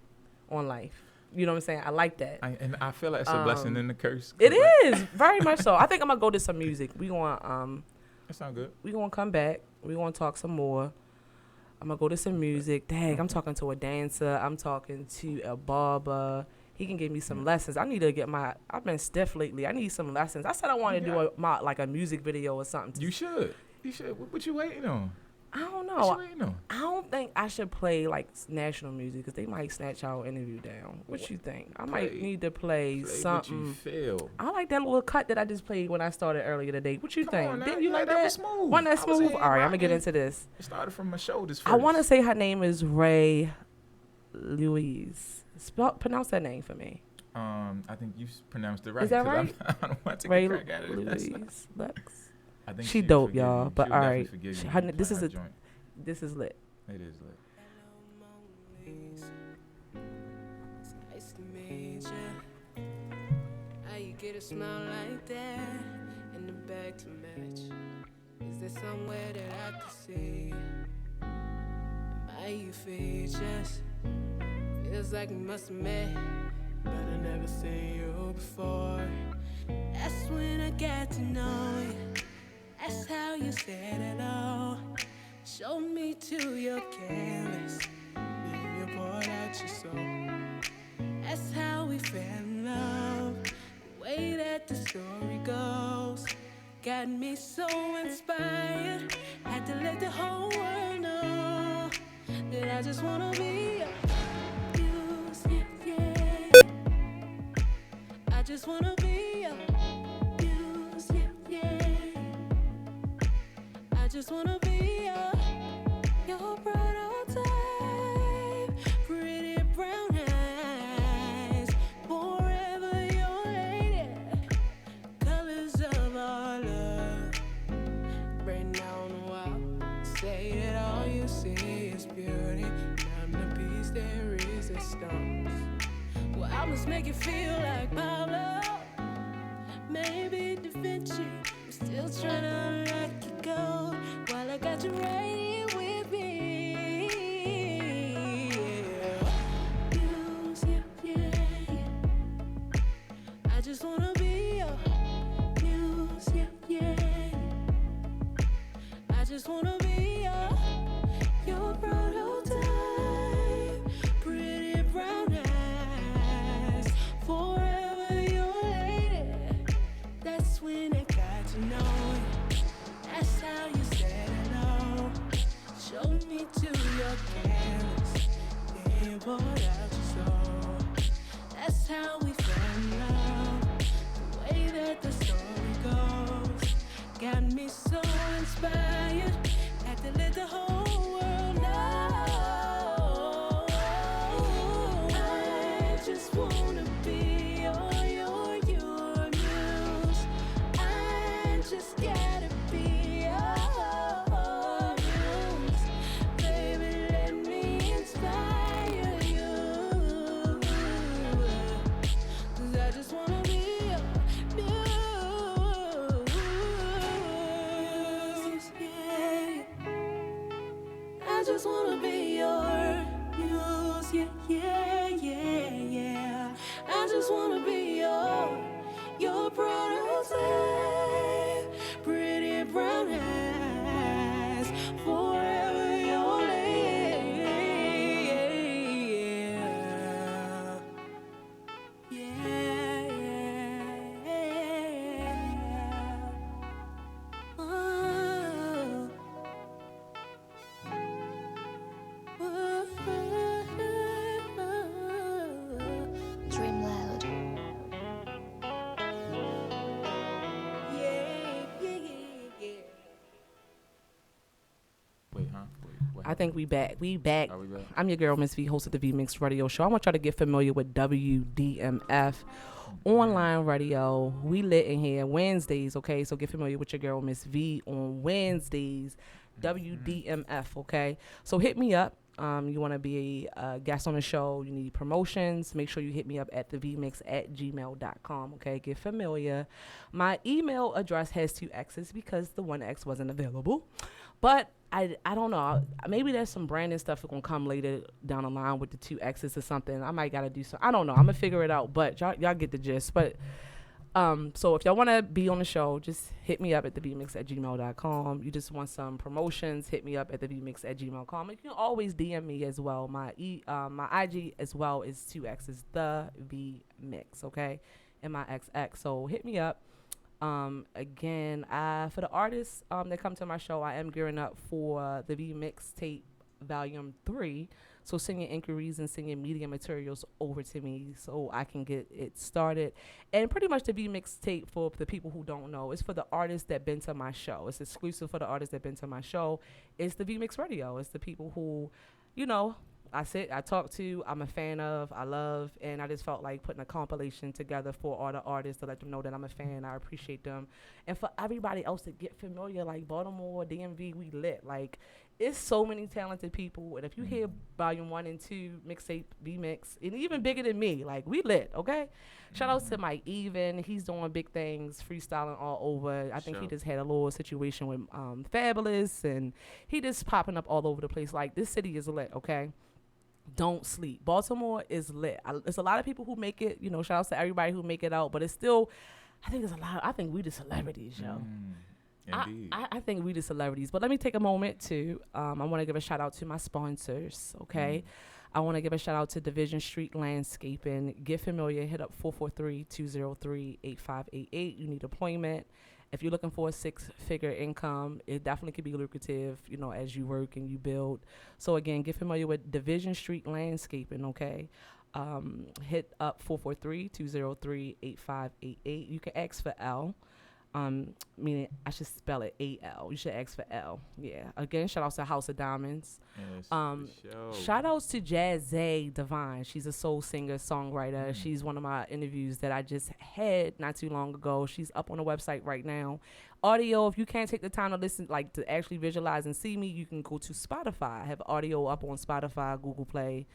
on life. You know what I'm saying? I like that. And I feel like it's a blessing and a curse. It is very much so. I think I'm gonna go to some music. We going that sound good. We gonna come back. We gonna talk some more. I'm gonna go to some music. Dang, I'm talking to a dancer. I'm talking to a barber. He can give me some lessons. I need to get I've been stiff lately. I need some lessons. I said I want to do a music video or something. You should. What you waiting on? I don't know. I don't think I should play like national music because they might snatch our interview down. What you think? I might need to play something. What you feel. I like that little cut that I just played when I started earlier today. What you think? Didn't you like that? Was smooth. Wasn't that smooth? All right, I'm gonna get into this. It started from my shoulders first. I want to say her name is Ray Louise. Pronounce that name for me. I think you pronounced it right. Is that right? I don't want to take Ray a crack at it. Louise Lex. I think she dope, y'all. But all right, this is lit. It is lit. Nice to meet you. How you get a smile like that and the bag to match? Is there somewhere that I could see? Am you features? Feels like we must have met, but I never seen you before. That's when I get to know you. That's how you said it all. Showed me to your canvas. Then you poured out your soul. That's how we fell in love. The way that the story goes got me so inspired. Had to let the whole world know that I just wanna be your muse, yeah. I just wanna be your muse, yeah. I just wanna be your prototype. Pretty brown eyes, forever your lady. Colors of our love, right now on the wall. Say that all you see is beauty. I'm the piece there is a stone. Well, I must make you feel like Pablo, maybe Da Vinci. I'm still trying to unlock your gold while I got you right here with me. Use you, yeah. I just wanna be your muse, yeah. I just wanna be your prototype. Pretty brown eyes, forever your lady. That's when I got to know you. That's how you said hello. Showed me to your canvas. Then you poured out your soul. That's how we fell in love. The way that the story goes got me so inspired. Had to let the whole world know. I just wanna be your muse. I just gotta be your muse. Baby, let me inspire you. 'Cause I just wanna be your muse, yeah. I just wanna be your muse, yeah. I just wanna be your prototype. Pretty brown eyes, forever your lady. Oh. Dream loud. Wait, huh? Wait, what I think we back. We back. Are we back? I'm your girl, Miss V, host of the V Mix Radio Show. I want y'all to get familiar with WDMF online radio. We lit in here Wednesdays, okay? So get familiar with your girl, Miss V, on Wednesdays. WDMF, okay? So hit me up. You want to be a guest on the show, you need promotions, make sure you hit me up at thevmix@gmail.com, okay? Get familiar. My email address has 2 X's because the 1 X wasn't available. But I don't know. Maybe there's some branding stuff that's going to come later down the line with the 2 X's or something. I might got to do some. I don't know. I'm going to figure it out. But y'all get the gist. But so if y'all want to be on the show, just hit me up at thevmix@gmail.com. You just want some promotions, hit me up at thevmix@gmail.com. You can always DM me as well. My IG as well is 2 X's, the V Mix, okay? MIXX. So hit me up. Again, for the artists that come to my show, I am gearing up for the V Mixtape Volume 3. So send your inquiries and send your media materials over to me so I can get it started. And pretty much the V Mixtape, for the people who don't know, is for the artists that been to my show. It's exclusive for the artists that been to my show. It's the V Mix Radio. It's the people who, you know, I talk to, I'm a fan of, I love, and I just felt like putting a compilation together for all the artists to let them know that I'm a fan, I appreciate them. And for everybody else to get familiar, like Baltimore, DMV, we lit. Like, it's so many talented people, and if you hear Volume 1 and 2, Mixtape, V-Mix, and even bigger than me, like, we lit, okay? Shout out to Mike Even, he's doing big things, freestyling all over. I think he just had a little situation with Fabulous, and he just popping up all over the place. Like, this city is lit, okay? Don't sleep. Baltimore is lit. There's a lot of people who make it, you know, shout out to everybody who make it out, but it's still, I think we the celebrities, yo. Indeed. I think we the celebrities, but let me take a moment to, I want to give a shout out to my sponsors, okay? I want to give a shout out to Division Street Landscaping. Get familiar, hit up 443-203-8588. You need employment. If you're looking for a 6-figure income, it definitely could be lucrative, you know, as you work and you build. So again, get familiar with Division Street Landscaping, okay? Hit up 443-203-8588. You can ask for L. Meaning I should spell it A-L. You should ask for L. Yeah. Again, shout outs to House of Diamondz. Yes, Shout outs to Jazzy Divine. She's a soul singer, songwriter. She's one of my interviews that I just had not too long ago. She's up on the website right now. Audio, if you can't take the time to listen, like to actually visualize and see me, you can go to Spotify. I have audio up on Spotify, Google Play.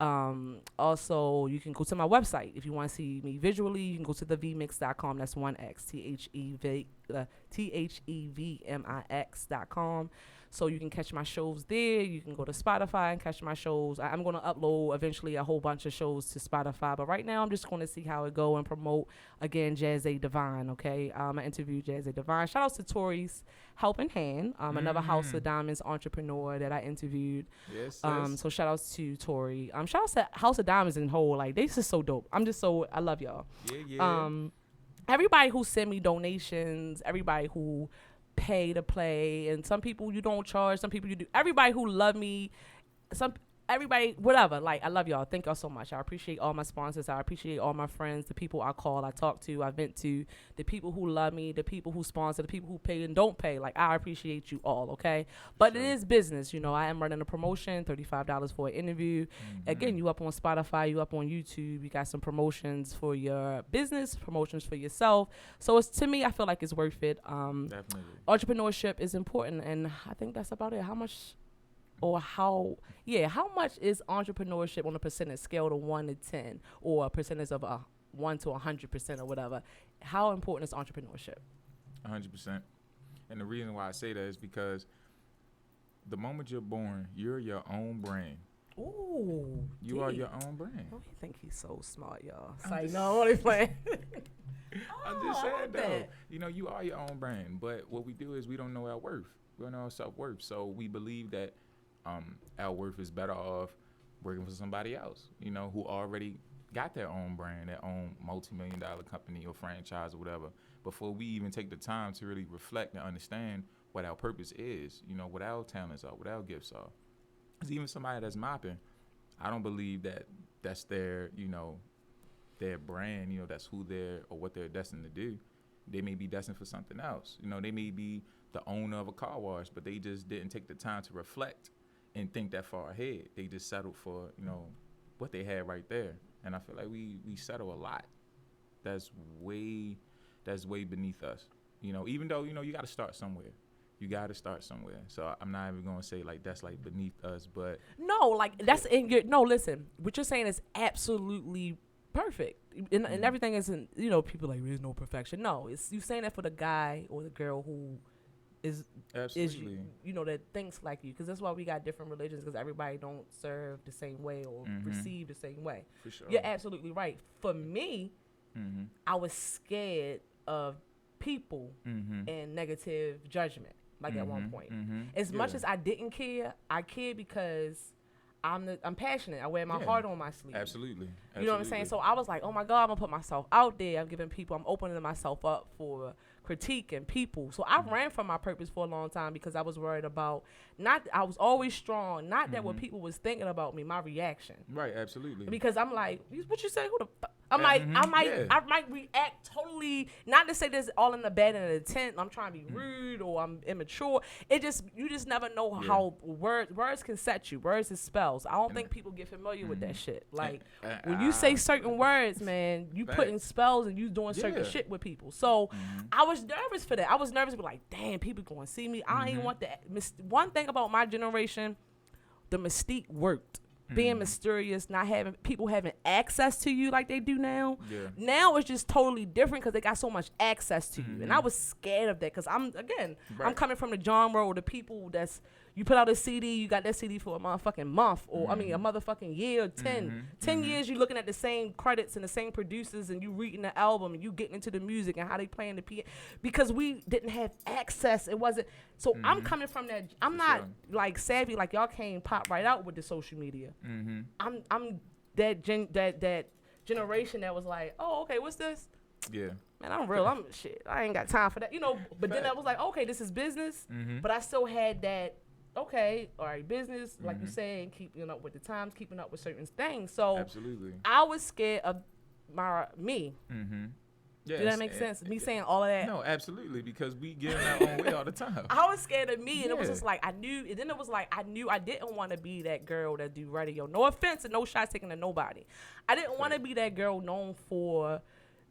Also, you can go to my website. If you want to see me visually, you can go to thevmix.com. That's 1X, THEVMIX.com. So you can catch my shows there. You can go to Spotify and catch my shows. I'm going to upload eventually a whole bunch of shows to Spotify. But right now, I'm just going to see how it go and promote, again, Jazzy Divine, okay? I interviewed Jazzy Divine. Shout out to Tori's Helping Hand, another House of Diamondz entrepreneur that I interviewed. Yes, So shout outs to Tori. Shout outs to House of Diamondz in whole. Like, they just so dope. I love y'all. Yeah. Everybody who send me donations, everybody who pay to play, and some people you don't charge, some people you do. Everybody who love me, everybody, whatever. Like, I love y'all. Thank y'all so much. I appreciate all my sponsors. I appreciate all my friends, the people I call, I talk to, I vent to, the people who love me, the people who sponsor, the people who pay and don't pay. Like, I appreciate you all, okay? But It is business, you know. I am running a promotion, $35 for an interview. Again, you up on Spotify, you up on YouTube, you got some promotions for your business, promotions for yourself. So it's, to me, I feel like it's worth it. Definitely. Entrepreneurship is important, and I think that's about it. How much is entrepreneurship on a percentage scale to 1 to 10, or a percentage of 1 to 100% or whatever? How important is entrepreneurship? 100%. And the reason why I say that is because the moment you're born, you're your own brand. Ooh, You are your own brand. Oh, he think he's so smart, y'all. It's like, no, I'm only playing. I'm just I saying, like though. that. You know, you are your own brand. But what we do is we don't know our worth. We don't know our self-worth. So we believe that our worth is better off working for somebody else, you know, who already got their own brand, their own multi-million-dollar company or franchise or whatever, before we even take the time to really reflect and understand what our purpose is, you know, what our talents are, what our gifts are. Because even somebody that's mopping, I don't believe that that's their, you know, their brand, you know, that's who they're or what they're destined to do. They may be destined for something else. You know, they may be the owner of a car wash, but they just didn't take the time to reflect and think that far ahead. They just settled for, you know, what they had right there. And I feel like we settle a lot that's way beneath us. You know, even though, you know, you got to start somewhere. So I'm not even going to say like that's like beneath us, but No, like that's in your, no, listen, what you're saying is absolutely perfect. And everything isn't, you know, people like, there's no perfection. No, it's you saying that for the guy or the girl who is absolutely, you know, that thinks like you, because that's why we got different religions, because everybody don't serve the same way or receive the same way. for sure. You're absolutely right. For me, I was scared of people and negative judgment, like at one point. As much as I didn't care, I cared because I'm passionate. I wear my heart on my sleeve. Absolutely. You know what I'm saying? So I was like, oh my God, I'm gonna put myself out there. I'm opening myself up for critique and people. So I ran from my purpose for a long time because I was worried about, I was always strong, not that what people was thinking about me, my reaction. Right, absolutely. Because I'm like, what you say? Who the fuck? I might react totally, not to say this all in the bad intent. I'm trying to be rude or I'm immature. You just never know how words can set you. Words is spells. I don't think people get familiar with that shit. Like when you say certain words, man, you putting spells and you doing certain shit with people. So I was nervous for that. I was nervous, but like, damn, people going to see me. I ain't want that. One thing about my generation, the mystique worked. Being mysterious, not having people having access to you like they do now. Yeah. Now it's just totally different because they got so much access to you, and I was scared of that because I'm coming from the genre or the people that's you put out a CD, you got that CD for a motherfucking month, or I mean a motherfucking year, or 10 years. You looking at the same credits and the same producers, and you reading the album, and you getting into the music and how they playing the piano, because we didn't have access. It wasn't. So I'm coming from that. I'm not like savvy like y'all came pop right out with the social media. I'm that generation that was like, oh, okay, what's this? Yeah. Man, I'm real. I'm shit. I ain't got time for that, you know. But then I was like, okay, this is business. But I still had that. Okay, all right, business, like you saying, keeping up with the times, keeping up with certain things. So absolutely, I was scared of me. Yes. Did that make sense? Me saying all of that? No, absolutely, because we get in our own way all the time. I was scared of me, and it was just like I knew. And then it was like I knew I didn't want to be that girl that do radio. No offense and no shots taken to nobody. I didn't want to be that girl known for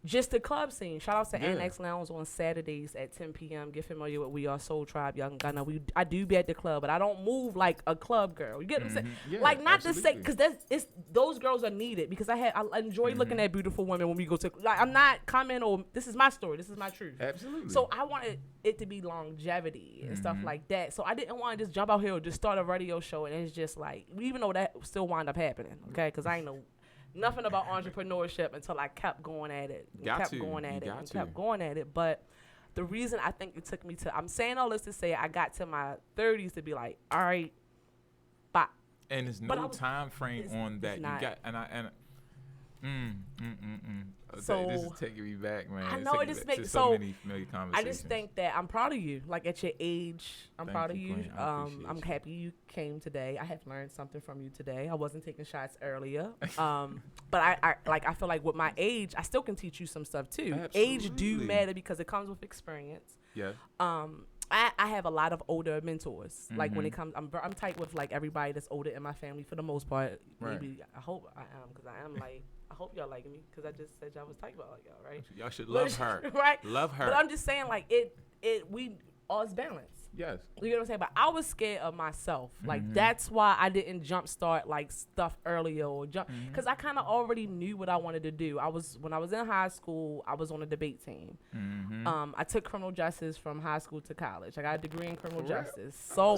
just the club scene. Shout out to Annex Lounge on Saturdays at 10 p.m. Get familiar with We Are Soul Tribe, Young Gunna. I do be at the club, but I don't move like a club girl. You get what I'm saying? Yeah, like not absolutely. to say, because those girls are needed, because I enjoy looking at beautiful women when we go to, like, I'm not commenting or this is my story, this is my truth. Absolutely. So I wanted it to be longevity and stuff like that. So I didn't want to just jump out here or just start a radio show and it's just like, even though that still wound up happening, okay? Because I ain't know nothing about entrepreneurship until I kept going at it. Kept going at it. But the reason I think it took me to, I'm saying all this to say I got to my 30s to be like, all right, bye. And there's no time frame on that. You got So this is taking me back, man. I know it just makes so many familiar conversations. I just think that I'm proud of you. Like at your age, I'm proud of you. Queen. I'm happy you came today. I have learned something from you today. I wasn't taking shots earlier. But I feel like with my age, I still can teach you some stuff too. Absolutely. Age do matter because it comes with experience. Yeah. I have a lot of older mentors. Like when it comes, I'm tight with like everybody that's older in my family for the most part. Right. Maybe I hope I am, because I am like, I hope y'all like me, because I just said y'all was tight about y'all, right? Y'all should love her. Right? Love her. But I'm just saying, like, we all is balance. Yes. You know what I'm saying? But I was scared of myself. Like, that's why I didn't jumpstart, like, stuff earlier or jump. Because I kind of already knew what I wanted to do. When I was in high school, I was on a debate team. I took criminal justice from high school to college. I got a degree in criminal justice. So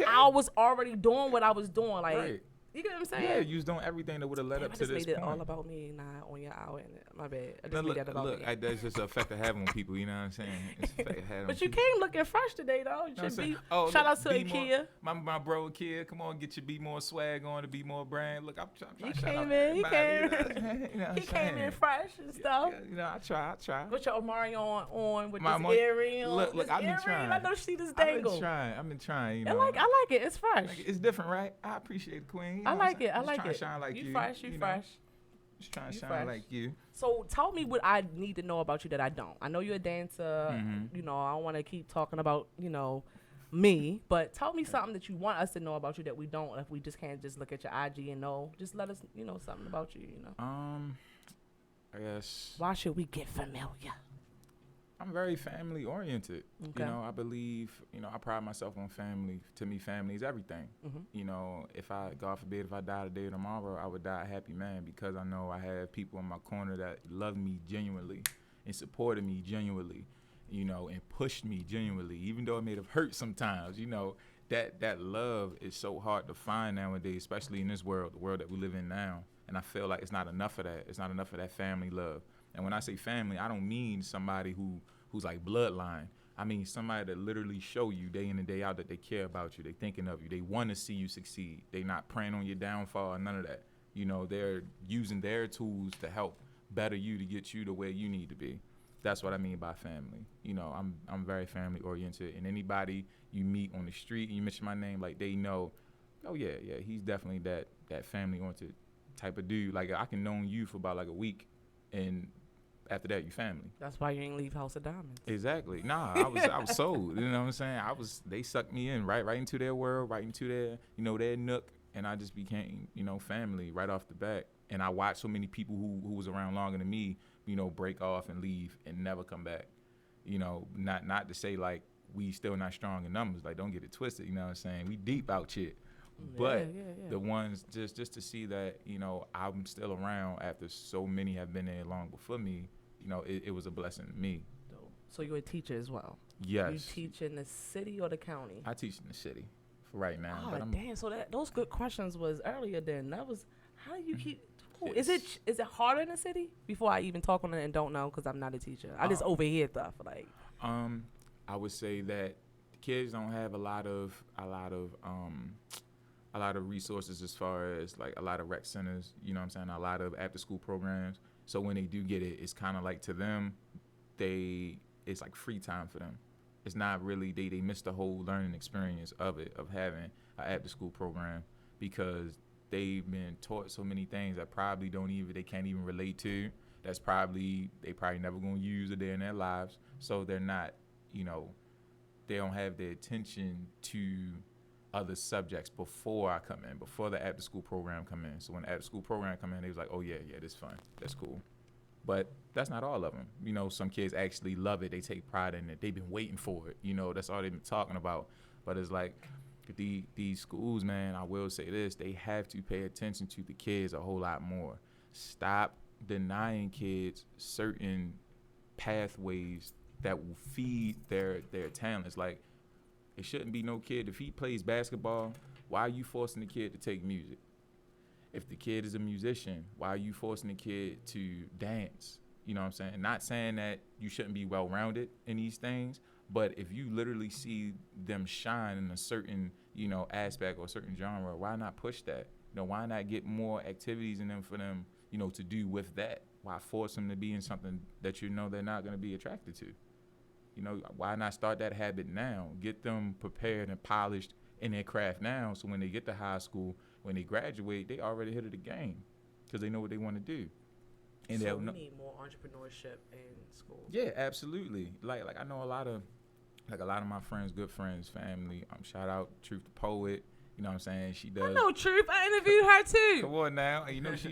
I was already doing what I was doing. Like, right. You get what I'm saying? Yeah, you was doing everything that would have led up to this point. I just made it all about me, not on your hour. My bad. I just made that about me. That's just the effect of having on people. You know what I'm saying? It's the effect of having but on you people. came looking fresh today, though. You should be. Shout out to Ikea. My bro Ikea, come on, get your Be More swag on, to Be More brand. Look, I'm trying to shout out He everybody, came. He came in fresh and stuff. You know, I try. Put your Omari on with My this earring. Look, I've been trying. I know she just dangle. I've been trying. You know, I like it. It's fresh. Like, it's different, right? I appreciate it, Queen. You know I like it. Trying to shine like you. You fresh. Just trying to shine like you. So tell me what I need to know about you that I don't. I know you're a dancer. You know, I don't want to keep talking about, me, but tell me something that you want us to know about you that we don't. If we just can't just look at your IG and know, just let us, something about you. I guess. Why should we get familiar? I'm very family oriented. Okay. I believe, I pride myself on family. To me, family is everything. If God forbid, if I die today or tomorrow, I would die a happy man, because I know I have people in my corner that love me genuinely and supported me genuinely, and pushed me genuinely, even though it may have hurt sometimes. That love is so hard to find nowadays, especially in this world, the world that we live in now. And I feel like it's not enough of that. It's not enough of that family love. And when I say family, I don't mean somebody who's like bloodline. I mean somebody that literally show you day in and day out that they care about you. They thinking of you. They want to see you succeed. They not preying on your downfall, none of that. They're using their tools to help better you, to get you to where you need to be. That's what I mean by family. I'm very family oriented, and anybody you meet on the street and you mention my name, like, they know, oh yeah, he's definitely that family oriented type of dude. Like, I can know you for about like a week, and after that, you family. That's why you ain't leave House of Diamondz. Exactly. Nah, I was sold. You know what I'm saying? They sucked me in right into their world, right into their their nook, and I just became family right off the bat. And I watched so many people who was around longer than me, break off and leave and never come back. Not to say like we still not strong in numbers. Like, don't get it twisted. You know what I'm saying? We deep out shit. But the ones just to see that I'm still around after so many have been there long before me, it was a blessing to me. So you're a teacher as well? Yes. You teach in the city or the county? I teach in the city, for right now. Oh, But I'm damn. So those good questions was earlier then. That was, how do you keep, is it harder in the city? Before I even talk on it and don't know because I'm not a teacher. I just overhear stuff. Like, I would say that kids don't have a lot of resources as far as like a lot of rec centers, you know what I'm saying, a lot of after school programs. So when they do get it, it's kind of like to them, it's like free time for them. It's not really, they miss the whole learning experience of it, of having an after school program, because they've been taught so many things that probably they can't even relate to. They probably never gonna use a day in their lives. So they're not, they don't have the attention to other subjects before the after school program come in. So when the after school program come in, they was like, oh yeah, this fun, that's cool. But that's not all of them. Some kids actually love it. They take pride in it. They've been waiting for it. That's all they've been talking about. But it's like these schools, man, I will say this, they have to pay attention to the kids a whole lot more. Stop denying kids certain pathways that will feed their talents. Like, it shouldn't be no kid. If he plays basketball, why are you forcing the kid to take music? If the kid is a musician, why are you forcing the kid to dance? You know what I'm saying? Not saying that you shouldn't be well-rounded in these things, but if you literally see them shine in a certain, aspect or a certain genre, why not push that? Why not get more activities in them for them, to do with that? Why force them to be in something that they're not going to be attracted to? Why not start that habit now? Get them prepared and polished in their craft now, so when they get to high school, when they graduate, they already hit the game because they know what they want to do. And so we need more entrepreneurship in school. Yeah, absolutely. Like I know a lot of my friends, good friends, family. Shout out Truth the Poet. You know what I'm saying? She does. I know Truth. I interviewed her too. Come on now.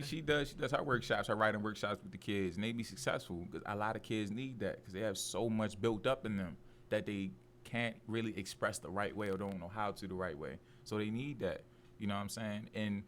She does her workshops, her writing workshops with the kids, and they be successful because a lot of kids need that because they have so much built up in them that they can't really express the right way or don't know how to the right way. So they need that. You know what I'm saying? And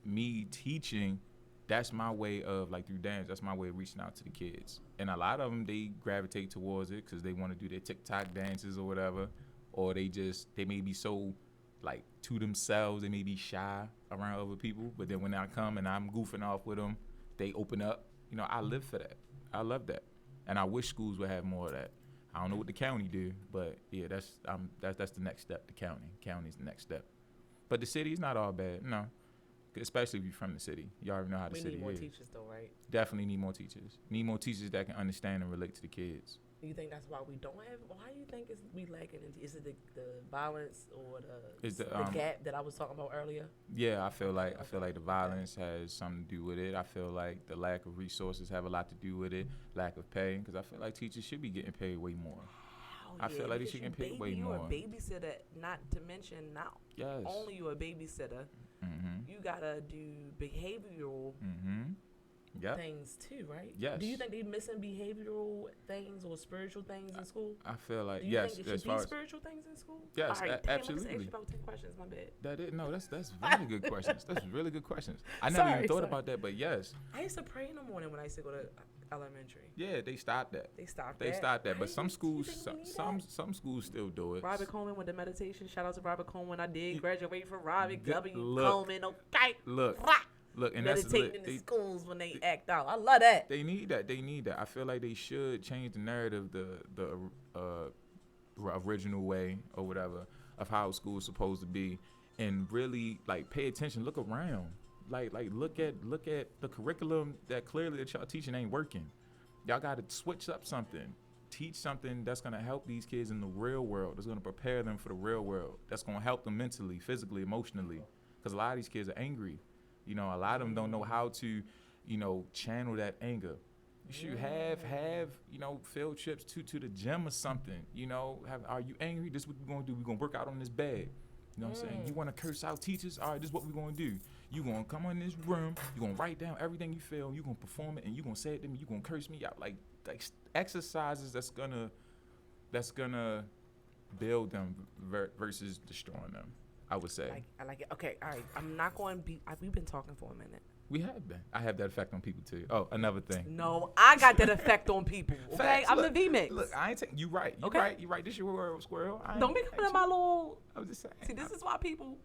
me teaching, that's my way of, like, through dance, that's my way of reaching out to the kids. And a lot of them, they gravitate towards it because they want to do their TikTok dances or whatever, or they may be so, like, to themselves, they may be shy around other people, but then when I come and I'm goofing off with them, they open up. I live for that. I love that. And I wish schools would have more of that. I don't know what the county do, but yeah, that's the next step. The county's the next step. But the city is not all bad, no. Especially if you're from the city. You already know how the city is. We need more teachers though, right? Definitely need more teachers. Need more teachers that can understand and relate to the kids. You think that's why we don't have? Why do you think we lacking? Is it the violence or the gap that I was talking about earlier? Yeah, I feel like the violence has something to do with it. I feel like the lack of resources have a lot to do with it. Lack of pay, because I feel like teachers should be getting paid way more. I feel like they should get paid way more. You're a babysitter, not to mention not only you a babysitter, you gotta do behavioral things too, right? Yes. Do you think they missing behavioral things or spiritual things in school? I feel like, do you yes. think it should be spiritual things in school? Yes, all right, absolutely. Damn, I just asked you about 10 questions, my bad. That's really good questions. That's really good questions. I never even thought about that, but yes. I used to pray in the morning when I used to go to elementary. Yeah, they stopped that. They stopped that. But some schools, some schools still do it. Robert Coleman with the meditation. Shout out to Robert Coleman. I did graduate from Robert W. Coleman. Okay. Look, and meditating in the schools when they act out. I love that. They need that. I feel like they should change the narrative, the original way or whatever of how school's supposed to be, and really like pay attention. Look around. Like look at the curriculum that clearly that y'all teaching ain't working. Y'all got to switch up something. Teach something that's going to help these kids in the real world. That's going to prepare them for the real world. That's going to help them mentally, physically, emotionally. Because a lot of these kids are angry. A lot of them don't know how to, channel that anger. You should have field trips to the gym or something. Are you angry? This is what we're going to do. We're going to work out on this bed. You know what I'm saying? You want to curse out teachers? All right, this is what we're going to do. You're going to come in this room. You're going to write down everything you feel. You're going to perform it, and you're going to say it to me. You're going to curse me out. Like exercises that's going to build them versus destroying them, I would say. I like it. Okay, all right. I'm not going to be... We've been talking for a minute. We have been. I have that effect on people too. Oh, another thing. No, I got that effect on people. Okay, Facts. I'm Look, the V-Mix. Look, I ain't saying you right. You Okay. right. You right. This your word, squirrel. Don't be coming to my little. I was just saying. See, this is why people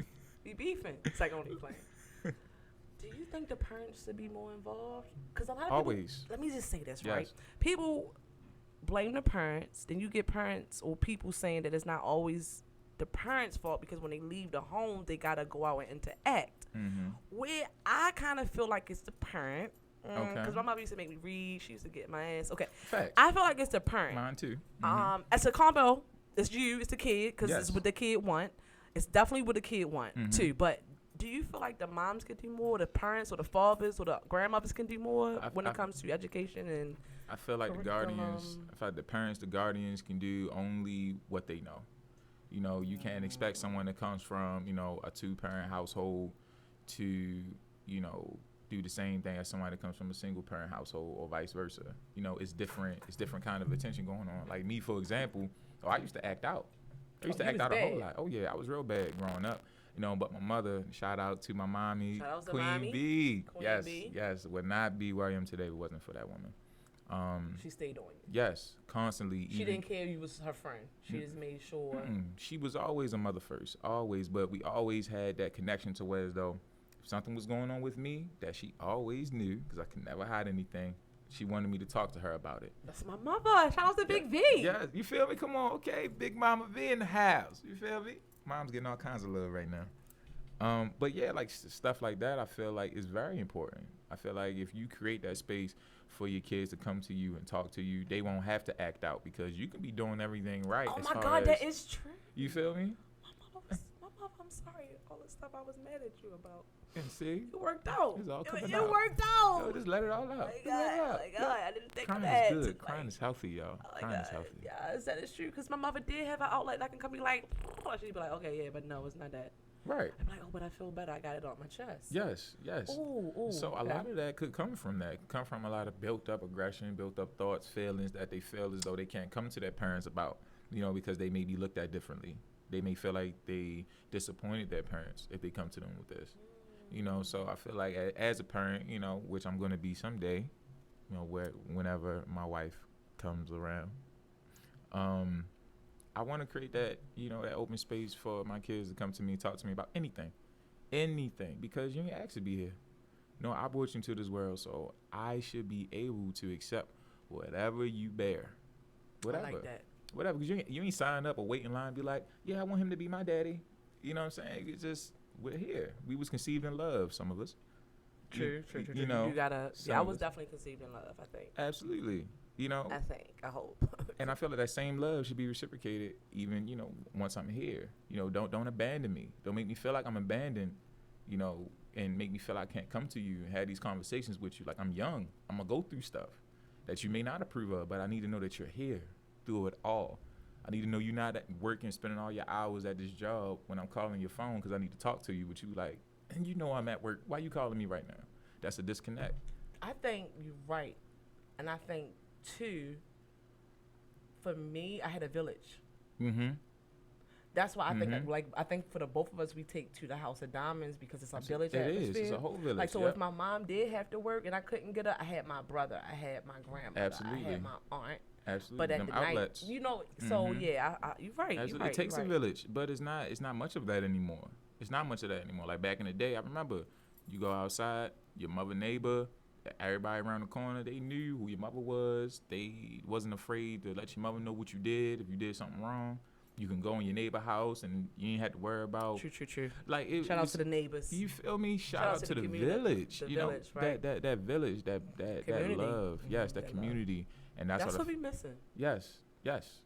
be beefing. It's like only playing. Do you think the parents should be more involved? Because a lot of Always. people. Let me just say this, Yes. right? People blame the parents. Then you get parents or people saying that it's not always the parents' fault because when they leave the home, they gotta go out and interact. Mm-hmm. Where I kind of feel like it's the parent. Okay. Because my mother used to make me read. She used to get my ass. Okay. Facts. I feel like it's the parent. Mine too. Mm-hmm. As a combo, it's you, it's the kid, because Yes. it's what the kid want. It's definitely what the kid want Mhm. too. But do you feel like the moms can do more, the parents or the fathers or the grandmothers can do more when it comes to education and? I feel like the guardians, curriculum? I feel like the parents, the guardians can do only what they know. You know, you can't expect someone that comes from, you know, a 2-parent household to, you know, do the same thing as somebody that comes from a single-parent household or vice versa. You know, it's different. It's different kind of attention going on. Like me, for example, I used to act out. I used to you act was out a whole bad. lot. Oh yeah, I was real bad growing up. You know, but my mother, shout out to my mommy, Shout out to Queen mommy. B. Queen Yes, B. yes, would not be where I am today if it wasn't for that woman. She stayed on you. Yes, constantly. She didn't care if you was her friend. She just made sure. She was always a mother first, always. But we always had that connection to where as though if something was going on with me, that she always knew because I could never hide anything. She wanted me to talk to her about it. That's my mother. Shout out to Big V. Yeah, you feel me? Come on, okay, Big Mama V in the house. You feel me? Mom's getting all kinds of love right now. But yeah, like stuff like that, I feel like is very important. I feel like if you create that space for your kids to come to you and talk to you, they won't have to act out because you can be doing everything right. Oh as my far God, as, that is true. You feel me? My mother, I'm sorry. All the stuff I was mad at you about. And see, It worked out. It's all It coming out. worked out. yo, just let it all out. Oh my Just let it God, out. oh my God, I didn't think Crying of that. is good. Like, Crying is healthy, y'all. oh my Crying is God. healthy. Yeah, that is true. Because my mother did have an outlet that can come be like, she'd be like, okay, yeah, but no, it's not that. Right. I'm like, oh, but I feel better. I got it on my chest. Yes, yes. Ooh, So a okay. lot of that could come from that. Could come from a lot of built up aggression, built up thoughts, feelings that they feel as though they can't come to their parents about, you know, because they may be looked at differently. They may feel like they disappointed their parents if they come to them with this. You know, so I feel like as a parent, you know, which I'm going to be someday, you know, whenever my wife comes around, I want to create that, you know, that open space for my kids to come to me and talk to me about anything, because you ain't asked to be here. No, I brought you into this world, so I should be able to accept whatever you bear, whatever. I like that. Whatever, because you ain't signed up or wait in line and be like, yeah, I want him to be my daddy. You know what I'm saying? It's just, we're here. We was conceived in love, some of us. True. You know, you gotta. some Yeah, I of was us. definitely conceived in love. I think. Absolutely. You know, I hope. and I feel like that same love should be reciprocated even, you know, once I'm here. You know, don't abandon me. Don't make me feel like I'm abandoned, you know, and make me feel I can't come to you and have these conversations with you. Like, I'm young. I'm going to go through stuff that you may not approve of, but I need to know that you're here through it all. I need to know you're not at work and spending all your hours at this job when I'm calling your phone because I need to talk to you, but you like, and you know I'm at work. Why you calling me right now? That's a disconnect. I think you're right, and I think too. For me, I had a village. Mm-hmm. That's why I think, like, I think for the both of us, we take to the House of Diamondz because it's a village It atmosphere. is. It's a whole village. Like, so yep. if my mom did have to work and I couldn't get her, I had my brother, I had my grandmother, Absolutely. I had my aunt. Absolutely. But at Them the outlets. night, you know, so yeah, you're right. Absolutely. You're right. It takes you're a right. village, but it's not much of that anymore. It's not much of that anymore. Like back in the day, I remember you go outside, your mother neighbor, everybody around the corner, they knew who your mother was. They wasn't afraid to let your mother know what you did. If you did something wrong, you can go in your neighbor house and you ain't had to worry about. True. Like it Shout out was, to the neighbors. You feel me? Shout out to the community, village. the You village, know, right. that village, that Community. love. Yes, that that community. And that's That's what what we missing. Yes.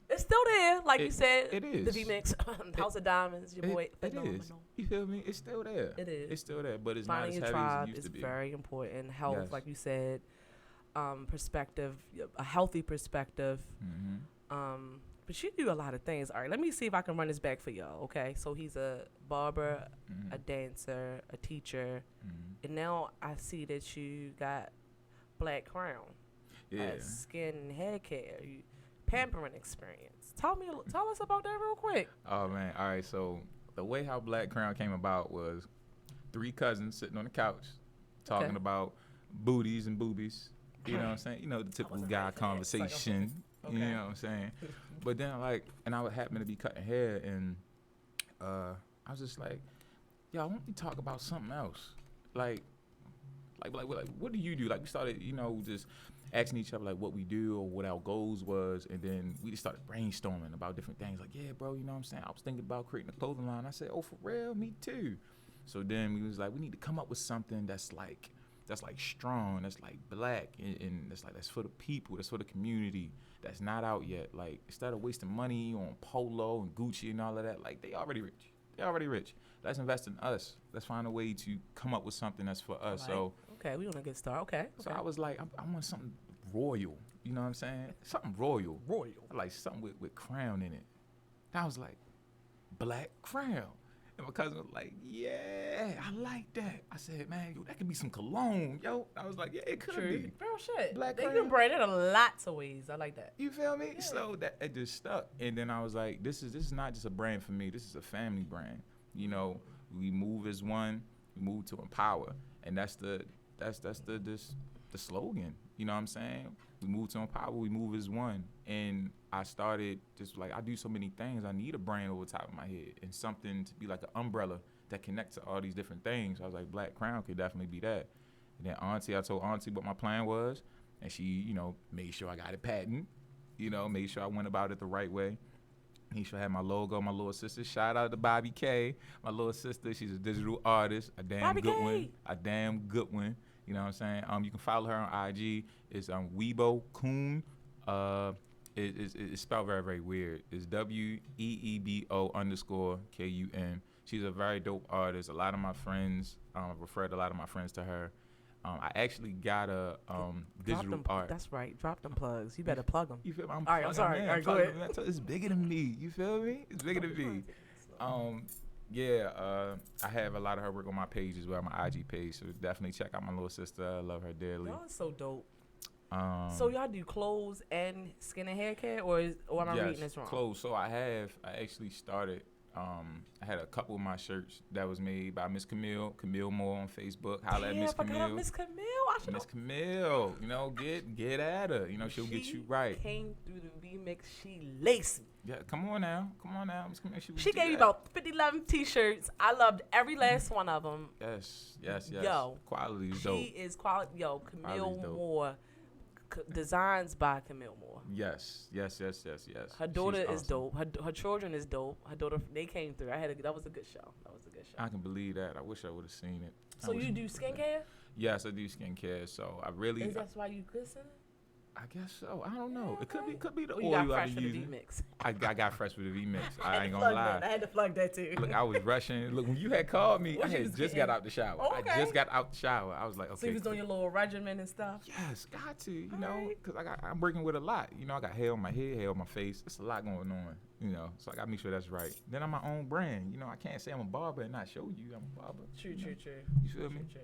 It's still there, like you It- said. it is. The V-Mix, House of Diamondz, your boy. It is. Phenomenal. You feel me? It's still there. It is. It's still there, but it's Finding your not as heavy as tribe it used is to be. very important. Health, Yes. like you said, perspective, a healthy perspective. Mm-hmm. But you do a lot of things. All right, let me see if I can run this back for y'all. Okay, so he's a barber, Mm-hmm. a dancer, a teacher, and now I see that you got Black Crown, Yeah. skin and hair care, pampering experience. Tell us about that real quick. Oh man. All right. So the way how Black Crown came about was 3 cousins sitting on the couch, talking Okay. about booties and boobies. You know what I'm saying? You know, the typical wasn't guy ready for that. conversation. Okay. You know what I'm saying? But then, like, and I would happen to be cutting hair, and I was just like, yo, why don't we talk about something else? Like, what do you do? Like, we started, you know, just asking each other, like, what we do or what our goals was, and then we just started brainstorming about different things. Like, yeah, bro, you know what I'm saying? I was thinking about creating a clothing line. I said, oh, for real? Me too. So then we was like, we need to come up with something that's like strong, that's like black, and that's for the people, that's for the community, that's not out yet. Like, instead of wasting money on Polo and Gucci and all of that, like, they already rich. They're already rich. Let's invest in us. Let's find a way to come up with something that's for us. Right. So Okay, we on a good start. Okay. so I was like, I want something royal. You know what I'm saying? Something royal. Royal. I like something with crown in it. And I was like, black crown. And my cousin was like, yeah, I like that. I said, man, yo, that could be some cologne, yo. I was like, yeah, it could be. Real shit. Black They crown. can brand it in lots of ways. I like that. You feel me? Yeah. So that it just stuck. And then I was like, this is not just a brand for me. This is a family brand. You know, we move as one. We move to empower, and that's the slogan. You know what I'm saying? We move to empower. We move as one. And I started just like, I do so many things. I need a brand over the top of my head and something to be like an umbrella that connects to all these different things. I was like, Black Crown could definitely be that. And then I told Auntie what my plan was, and she, you know, made sure I got it patent. You know, made sure I went about it the right way. He should have my logo, my little sister. Shout out to Bobby K, my little sister. She's a digital artist, a damn Bobby good K. one, a damn good one. You know what I'm saying? You can follow her on IG. It's Weibo Kun. It's spelled very, very weird. It's WEEBO_KUN. She's a very dope artist. A lot of my friends, I've referred a lot of my friends to her. I actually got a digital art. That's right. Drop them plugs. You better plug them. You feel me? All right, I'm sorry. All right, go ahead. It's bigger than me. You feel me? It's bigger than me. I have a lot of her work on my page as well, my IG page. So definitely check out my little sister. I love her dearly. Y'all is so dope. So y'all do clothes and skin and hair care, or am I reading this wrong? Clothes. So I actually started. I had a couple of my shirts that was made by Miss Camille Moore on Facebook. Holla at Miss Camille. Miss Camille. Miss Camille, you know, get at her. You know, she'll get you right. Came through the remix. She laced me. Yeah, come on now, Miss Camille. She gave me about 11 t-shirts. I loved every last one of them. Yes. Yo, quality is dope. She is quality. Yo, Camille dope. Moore. Designs by Camille Moore. Yes. Her daughter She's is dope. Her children is dope. Her daughter, they came through. That was a good show. I can believe that. I wish I would have seen it. So you do skincare? Yes, I do skincare. So I really. Is that why you glisten? I guess so. I don't know. Okay. It could be the Or you oil got I fresh be with the using. V-Mix? I got fresh with the V-Mix. I ain't I gonna lie. had to plug that too. Look, I was rushing. Look, when you had called me, What I you had was just getting? got out the shower. Okay. I just got out the shower. I was like, okay. So you was on your little regimen and stuff? Yes, got to, you All know, right. because I'm working with a lot. You know, I got hair on my head, hair on my face. It's a lot going on, you know, so I got to make sure that's right. Then I'm my own brand. You know, I can't say I'm a barber and not show you I'm a barber. True. You feel me? True.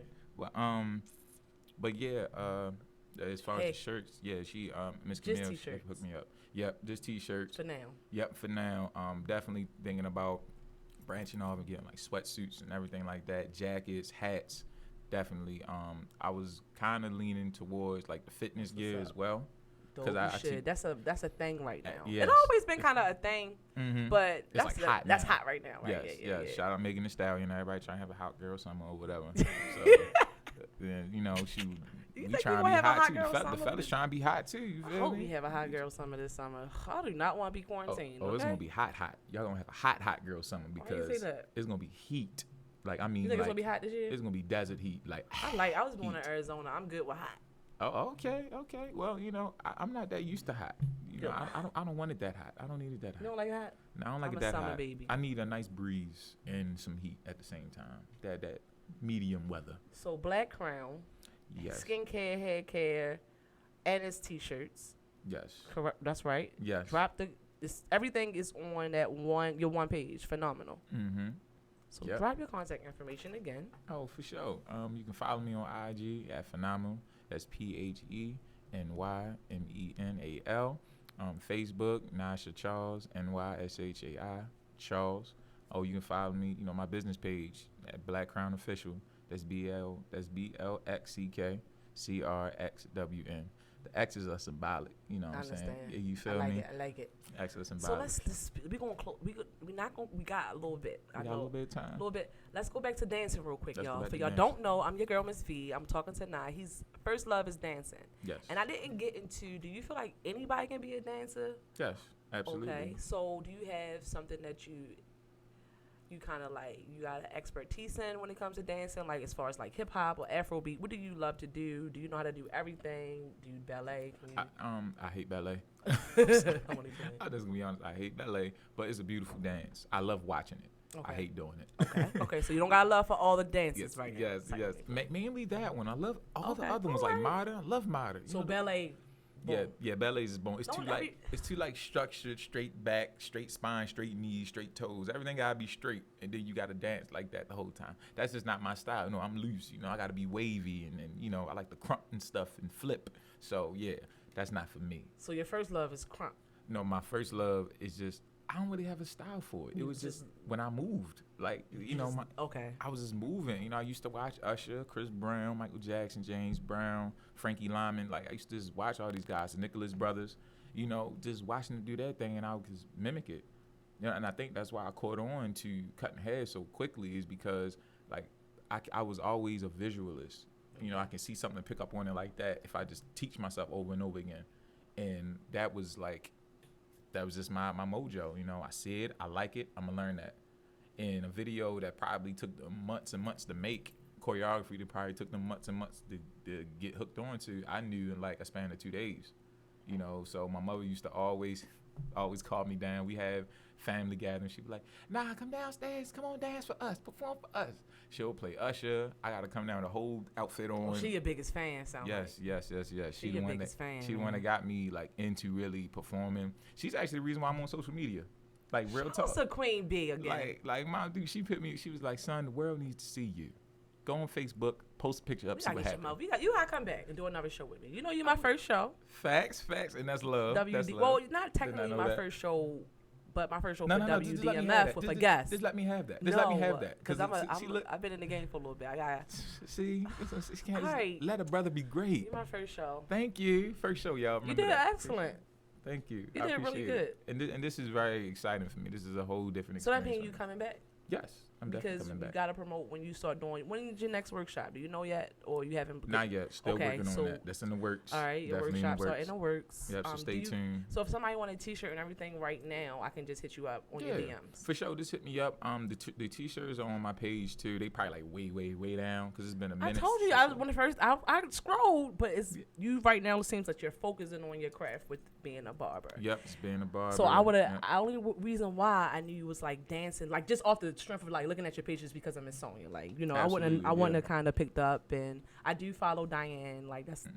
But yeah, as far as the shirts, yeah, she, Miss Just Camille, she t-shirts. hooked me up. Yep, just t-shirts. For now. Yep, for now. Definitely thinking about branching off and getting like sweatsuits and everything like that, jackets, hats. Definitely. I was kind of leaning towards like the fitness gear as well. Dope, you should. That's a thing right now. Yes. It's always been kind of a thing, but It's that's like hot that's now. hot right now. Right? Yes, Yeah. Shout out Megan Thee Stallion. Everybody trying to have a hot girl summer or whatever. So, then, you know, we think trying we to gonna be have a hot hot too. girl The summer? fellas trying to be hot too. You I feel hope me? we have a hot girl summer this summer. I do not want to be quarantined. It's okay? gonna be hot. Y'all gonna have a hot girl summer Why you because say that? it's gonna be heat. Like I mean, You think it's like, gonna be hot this year? it's gonna be desert heat. Like I was born in heat. Arizona. I'm good with hot. Oh, okay. Well, you know, I'm not that used to hot. You know, Yeah. I don't want it that hot. I don't need it that hot. You don't like hot? No, I don't like I'm it a that summer hot. baby. I need a nice breeze and some heat at the same time. That medium weather. So Black Crown, Yes. skincare, hair care, and it's t-shirts. Yes. Correct. That's right. Yes. Everything is on your one page. Phenomenal. Mm-hmm. So Yep. drop your contact information again. Oh, for sure. You can follow me on IG at Phenymenal. That's PHENYMENAL. Facebook, Nyshai Charles, NYSHAI Charles. Oh, you can follow me, you know, my business page at Black Crown Official. That's BLXCKCRXWN. The X's are symbolic. You know what I'm saying? understand. Yeah, you feel me? I like it. X's are So symbolic. we gonna close. We not gonna. We got a little bit. We got a little bit of time. A little bit. Let's go back to dancing real quick, Let's go y'all. back For to y'all dancing. don't know, I'm your girl, Miss V. I'm talking to Nye. His first love is dancing. Yes. And I didn't get into. Do you feel like anybody can be a dancer? Yes. Absolutely. Okay. So do you have something that you kind of like you got an expertise in when it comes to dancing, like as far as like hip hop or Afrobeat? What do you love to do? Do you know how to do everything? Do you ballet? Can you I hate ballet. I'm only playing. I'm just gonna be honest. I hate ballet, but it's a beautiful dance. I love watching it. Okay. I hate doing it. Okay. Okay. So you don't got love for all the dances Yes, right now. yes, It's like- yes. Mainly that one. I love all the Okay, other ones, like alright. modern. I love modern. You So know, ballet. yeah, boom. yeah. Ballet is bone. It's Don't too every- it's too like structured, straight back, straight spine, straight knees, straight toes. Everything gotta be straight, and then you gotta dance like that the whole time. That's just not my style. No, I'm loose. You know, I gotta be wavy, and you know, I like the crump and stuff and flip. So yeah, that's not for me. So your first love is crump. No, my first love is just I don't really have a style for it. It You was just just- when I moved, like you know, Okay. I was just moving. You know, I used to watch Usher, Chris Brown, Michael Jackson, James Brown, Frankie Lyman. Like I used to just watch all these guys, the Nicholas brothers. You know, just watching them do their thing, and I would just mimic it. You know, and I think that's why I caught on to cutting hair so quickly is because like I was always a visualist. You know, I can see something and pick up on it like that if I just teach myself over and over again. And that was just my mojo. You know, I see it, I like it, I'm gonna learn that. In a video that probably took them months and months to make, choreography that probably took them months and months to get hooked onto, I knew in like a span of 2 days. You know, so my mother used to always call me down. We have family gatherings. She'd be like, "Nah, come downstairs. Come on, dance for us. Perform for us." She'll play Usher. I gotta come down with a whole outfit on. Well, she your biggest fan, sound Yes. She She the your one biggest fan. She the one that got me like into really performing. She's actually the reason why I'm on social media. Like real talk. What's a queen bee again? Like my dude, she put me. She was like, "Son, the world needs to see you. Go on Facebook, post a picture up, We see gotta what get your happens." mouth. You gotta come back and do another show with me. You know, you're my first show. Facts, and that's love. That's WD. love. Well, not Did technically know my that. first show, but my first show No, for no, just let me have WDMF that. with Just- a guest. Just let me have that. Just let me have that. Because she look. I've been in the game for a little bit. I got See, she can't just Alright. let a brother be great. you my first show. Thank you. First show, y'all. You Remember did that. excellent. Thank you. You I did really appreciate it. And this is very exciting for me. This is a whole different So that experience. means you for me. coming back? Yes, I'm definitely Because coming you back. gotta promote when you start doing. When is your next workshop? Do you know yet, or you haven't? Not yet. Still Okay, working so- on that. That's in the works. All right, your Definitely workshops in the are works. in the works. Yep, so Do stay you- tuned. So if somebody want a T-shirt and everything right now, I can just hit you up on your DMs. For sure. Just hit me up. The t-shirts are on my page too. They probably like way down because it's been a I minute. told you when I scrolled, but it's you right now. It seems like you're focusing on your craft with being a barber. Yep, it's being a barber. So I would have. Yep. The only reason why I knew you was like dancing, like just off the strength of like looking at your pictures because I'm Miss Sonya. Like you know, I wouldn't Absolutely, have kind of picked up, and I do follow Diane. Like that's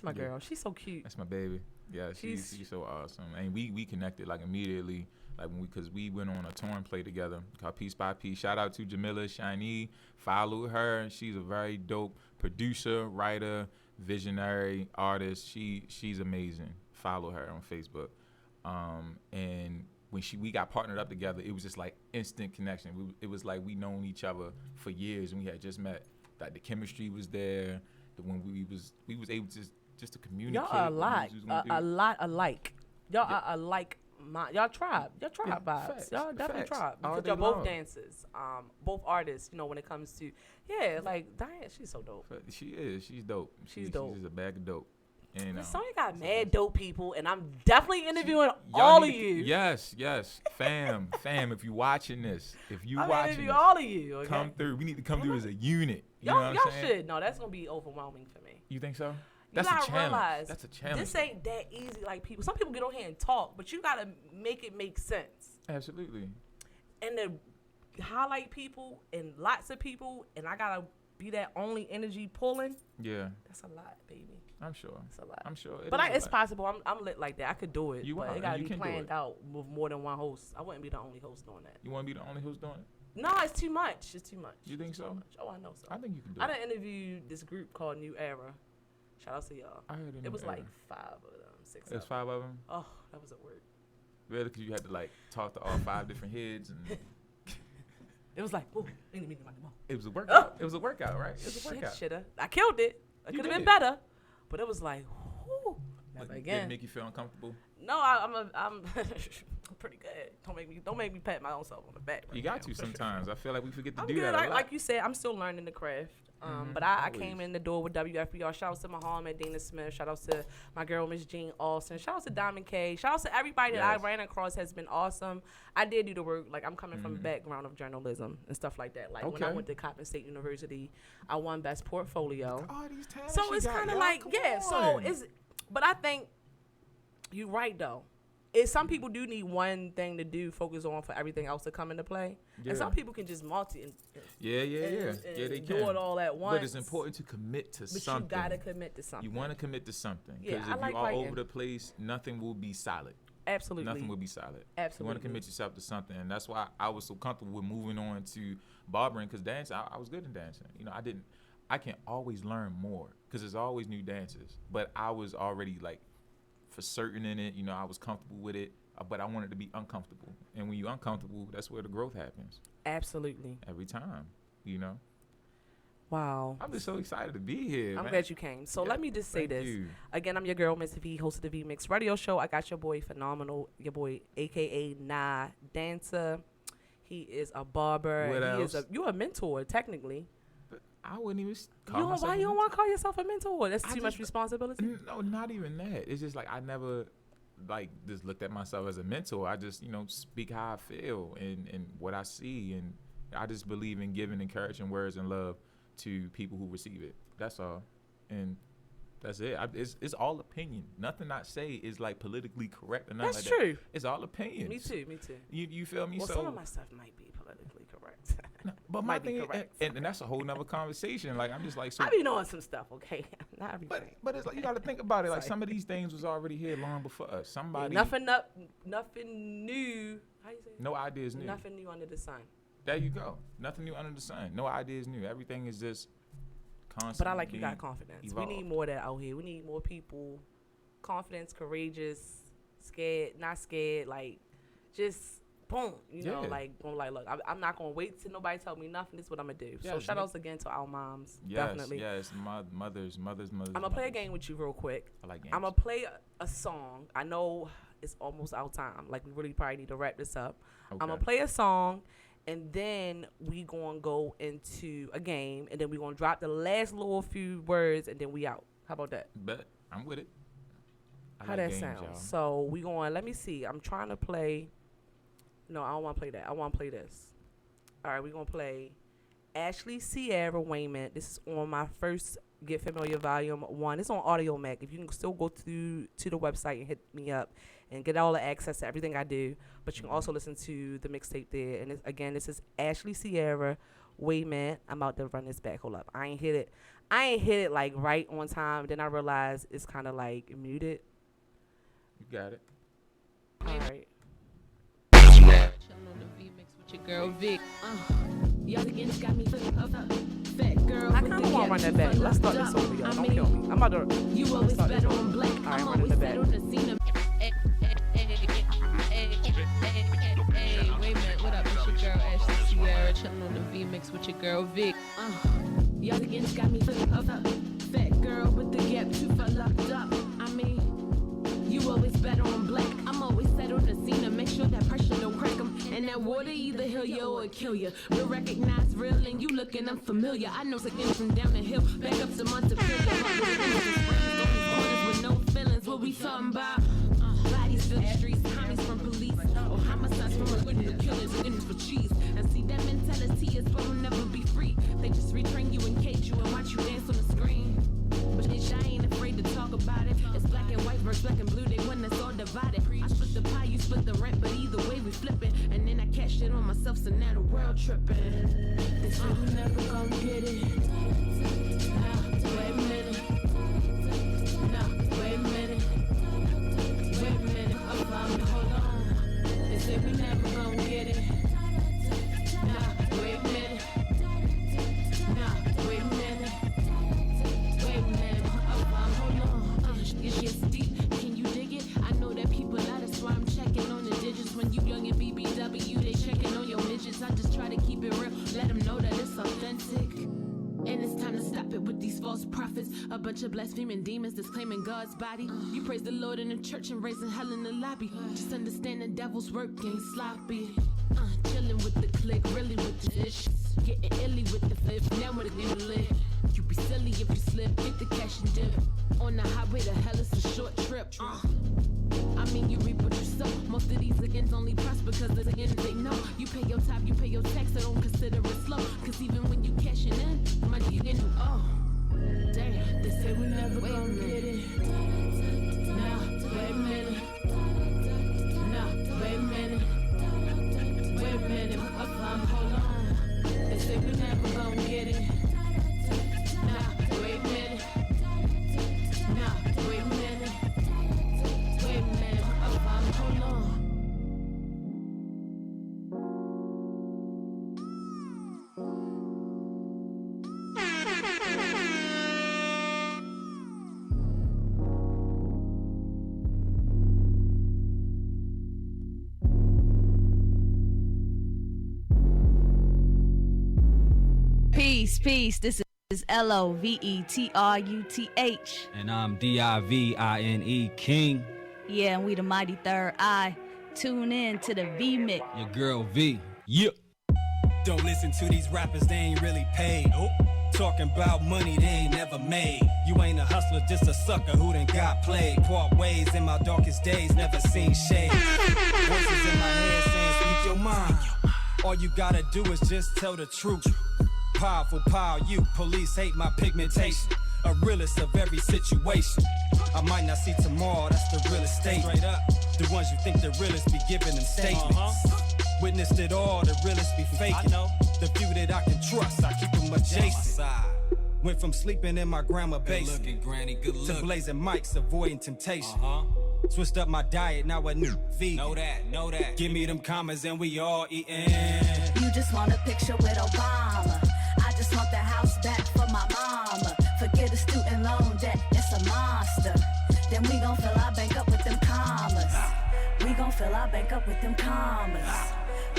my Yeah. girl. She's so cute. That's my baby. Yeah, she's so awesome. And we connected like immediately, like because we went on a touring play together called Piece by Piece. Shout out to Jamila Shiny. Follow her. She's a very dope producer, writer, visionary artist. She's amazing. Follow her on Facebook. And when we got partnered up together, it was just like instant connection. It was like we known each other for years, and we had just met. Like the chemistry was there. When we was able to just to communicate. Y'all are what we was gonna do. a lot alike. Y'all are alike. Y'all tribe vibes. facts, Y'all definitely facts. tribe All because day y'all both long. dancers, both artists. You know when it comes to like Diane, she's so dope. But she is. She's dope. She's dope. She's just a bag of dope. And Miss Sonya got mad dope people, and I'm definitely interviewing y'all all of need to- you. Yes, fam. If you watching this, I'm watching interview this, all of you. Okay? come through. We need to come through as a unit. You know Y'all what I'm saying? should. No, that's gonna be overwhelming for me. You think so? You That's a gotta challenge. realize That's a challenge. this ain't that easy. Like some people get on here and talk, but you gotta make it make sense. Absolutely. And to highlight people and lots of people, and I gotta be that only energy pulling. Yeah, That's a lot, baby. I'm sure. That's a lot. I'm sure. But is a it's lot. possible. I'm lit like that. I could do it. You but are, it gotta and be you can do planned it. out with more than one host. I wouldn't be the only host doing that. You want to be the only who's doing it? No, it's too much. It's too much. You think It's too so? much. Oh, I know so. I think you can do I it. done interviewed this group called New Era. Shout out to y'all. I heard It was era. like 5 of them, 6 There's of them. 5 of them. Oh, that was at work. Really? Because you had to like talk to all 5 different heads and. It was like, ooh, eeny, meeny, miny, moe. It was a workout. It was a workout, right? It was a workout. Shitta. I killed it. It You could have been did. better, but it was like, whoo, never Did it again. make you feel uncomfortable? No, I'm pretty good. Don't make me pat my own self on the back. You got to sometimes. I feel like we forget to I'm do good. that a lot. Like you said, I'm still learning the craft. But I always. came in the door with WFBR. Shout out to Muhammad, Dana Smith. Shout out to my girl, Miss Jean Austin. Shout out to Diamond K. Shout out to everybody that Yes. I ran across has been awesome. I did do the work. Like, I'm coming from a background of journalism and stuff like that. Like, when I Okay. went to Coppin State University, I won Best Portfolio. All these talents So you it's got, kind of y'all. like, Come yeah. So on. it's, but I think you're right, though. Some people do need one thing to do, focus on for everything else to come into play. Yeah. And some people can just multi and Yeah, and they do can. it all at once. But it's important to commit to But something. you gotta commit to something. You want to commit to something. Yeah, Because I if like you are writing. over the place, nothing will be solid. Absolutely. Nothing will be solid. You Absolutely. want to commit yourself to something. And that's why I was so comfortable with moving on to barbering, because dancing, I was good in dancing. You know, I can always learn more because there's always new dances. But I was already like for certain in it. You know, I was comfortable with it. But I wanted to be uncomfortable. And when you're uncomfortable, that's where the growth happens. Absolutely. Every time, you know. Wow. I'm just so excited to be here. I'm man. glad you came. So Yeah, let me just say thank this. you. Again, I'm your girl, Miss V, host of the V Mix Radio Show. I got your boy, Phenymenal, your boy, a.k.a. Nah Dancer. He is a barber. What He else? you're a mentor, technically. But I wouldn't even Why you don't mentor. want to call yourself a mentor? That's I too much just- responsibility. No, not even that. It's just like I never like just looked at myself as a mentor. I just, speak how I feel and what I see, and I just believe in giving encouraging words and love to people who receive it. That's all. And that's it. It's all opinion. Nothing I say is like politically correct or nothing That's like true. that. It's all opinions. Me too. You feel me? Well, So some of my stuff might be politically correct. but my might be thing is, correct. and that's a whole nother conversation. Like I'm just like so I be knowing some stuff, okay? Not everything. But it's like you got to think about it. Like Sorry. some of these things was already here long before us. Somebody, Nothing new. How you say it? no ideas new. Nothing new under the sun. There you go. Nothing new under the sun. No ideas new. Everything is just constant. But I like you got confidence. evolved. We need more of that out here. We need more people, confidence, courageous, not scared, like just boom, Yeah. like going like, look, I'm not gonna wait till nobody tell me nothing. This is what I'm gonna do. So Yes, shout ma- outs again to our moms, Yes, definitely. yes. Mothers. I'm gonna play a game with you real quick. I like games. I'm gonna play a song. I know it's almost our time. Like we really probably need to wrap this up. I'm gonna Okay. play a song, and then we gonna go into a game, and then we gonna drop the last little few words, and then we out. How about that? Bet I'm with it. I How like that games, sounds? y'all. So we going. Let me see. I'm trying to play. No, I don't want to play that. I want to play this. All right, we gonna play Ashley Sierra Wayman. This is on my first Get Familiar Volume 1. It's on Audio Mac. If you can still go to the website and hit me up and get all the access to everything I do. But you can also listen to the mixtape there. And this is Ashley Sierra Wayman. I'm about to run this back. Hold up. I ain't hit it like right on time. Then I realized it's kind of like muted. You got it. All right. Chillin' on the V mix with your girl Vic. Y'all again got me fat girl. I kind of want to run that back. Let's start this over, y'all. Don't kill me. I'm about to. You always start this better over. on black. All right, I'm running always the better back. on the scene. Hey, wait a minute. What up? It's your girl Ashley Sierra. Chillin' on the V mix with your girl Vic. Y'all again got me fat girl with the gap too far locked up. I mean, you always better on black. I'm always set on the scene to make sure that pressure don't crack 'em. And that water either heal you or kill you. Real recognize real and you looking unfamiliar. I know something from down the hill, back up to Montepillo. With no feelings, what we talking about? Bodies fill the streets, homies from police, or homicides from a good killers and for cheese. And see that mentality is what will never be free. They just retrain you and cage you and watch you dance on the screen. But Nyshai ain't afraid to talk about it. It's black and white versus black and blue, they when it's all divided. I split the pie, you split the rent, but either way we flip it. And then I cash it on myself, so now the world tripping. They say we never gon' get it. Nah, wait a minute. Nah, wait a minute. Wait a minute, hold on. They say we never gon' get it. Nah, wait a minute. A bunch of blaspheming demons that's claiming God's body. You praise the Lord in the church and raising hell in the lobby. Just understand the devil's work ain't sloppy. Chilling with the click, really with the ish. Getting illy with the flip, now with the lit. You be silly if you slip, get the cash and dip. On the highway to hell, it's a short trip. I mean, you reap what you sow. Most of these agains only prosper because of the end they know. You pay your top, you pay your tax, so don't consider it slow. Cause even when you cashing in, money in, oh. Damn, they say we never gon' get it. Nah, wait a minute. Nah, wait a minute. Wait a minute, hold on. They say we never gon' get it. Nah, wait a minute. Nah, wait a minute. Wait a minute, hold on. Peace. This is LOVETRUTH. And I'm DIVINE King. Yeah, and we the mighty third eye. Tune in to the V Mix. Your girl V. Yeah. Don't listen to these rappers, they ain't really paid. Nope. Talking about money they ain't never made. You ain't a hustler, just a sucker who done got played. Part ways in my darkest days, never seen shade. Voices in my head saying, speak your mind. All you gotta do is just tell the truth. Powerful power, you police hate my pigmentation. A realist of every situation. I might not see tomorrow, that's the real estate. Straight up, the ones you think the realest be giving them statements. Witnessed it all, the realest be faking. I know. The few that I can trust, I keep them adjacent. Went from sleeping in my grandma basement to blazing mics, avoiding temptation. Switched up my diet, now a new vegan. Know that. Give me them commas and we all eatin'. You just want a picture with Obama. I just want the house back for my mama. Forget a student loan debt, it's a monster. Then we gon' fill our bank up with them commas. We gon' fill our bank up with them commas.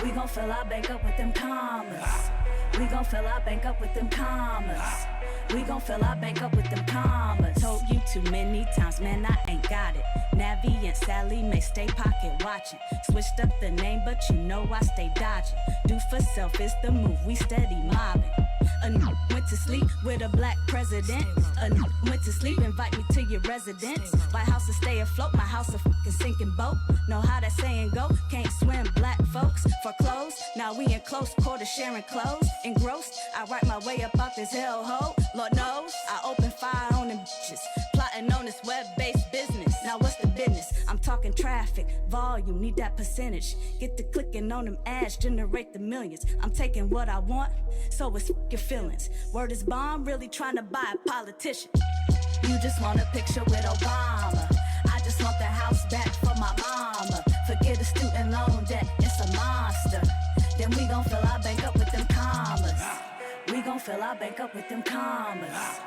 We gon' fill our bank up with them commas. We gon' fill our bank up with them commas. We gon' fill our bank up with them commas. Told you too many times, man, I ain't got it. Navi and Sally may stay pocket watching. Switched up the name, but you know I stay dodging. Do for self is the move, we steady mobbing. A went to sleep with a black president. A went to sleep, invite me to your residence. White House to stay afloat, my house a fucking sinking boat. Know how that saying go? Can't swim, black folks for clothes. Now we in close quarter sharing clothes. Engrossed, I write my way up out this hellhole. Lord knows, I open fire on them bitches. Plotting on this web-based business. Now what's the business? I'm talking traffic, volume, need that percentage. Get to clicking on them ads, generate the millions. I'm taking what I want, so it's your feelings. Word is bomb, really trying to buy a politician. You just want a picture with Obama. I just want the house back for my mama. Forget a student loan debt, it's a monster. Then we gon' fill our bank up with them commas. We gon' fill our bank up with them commas.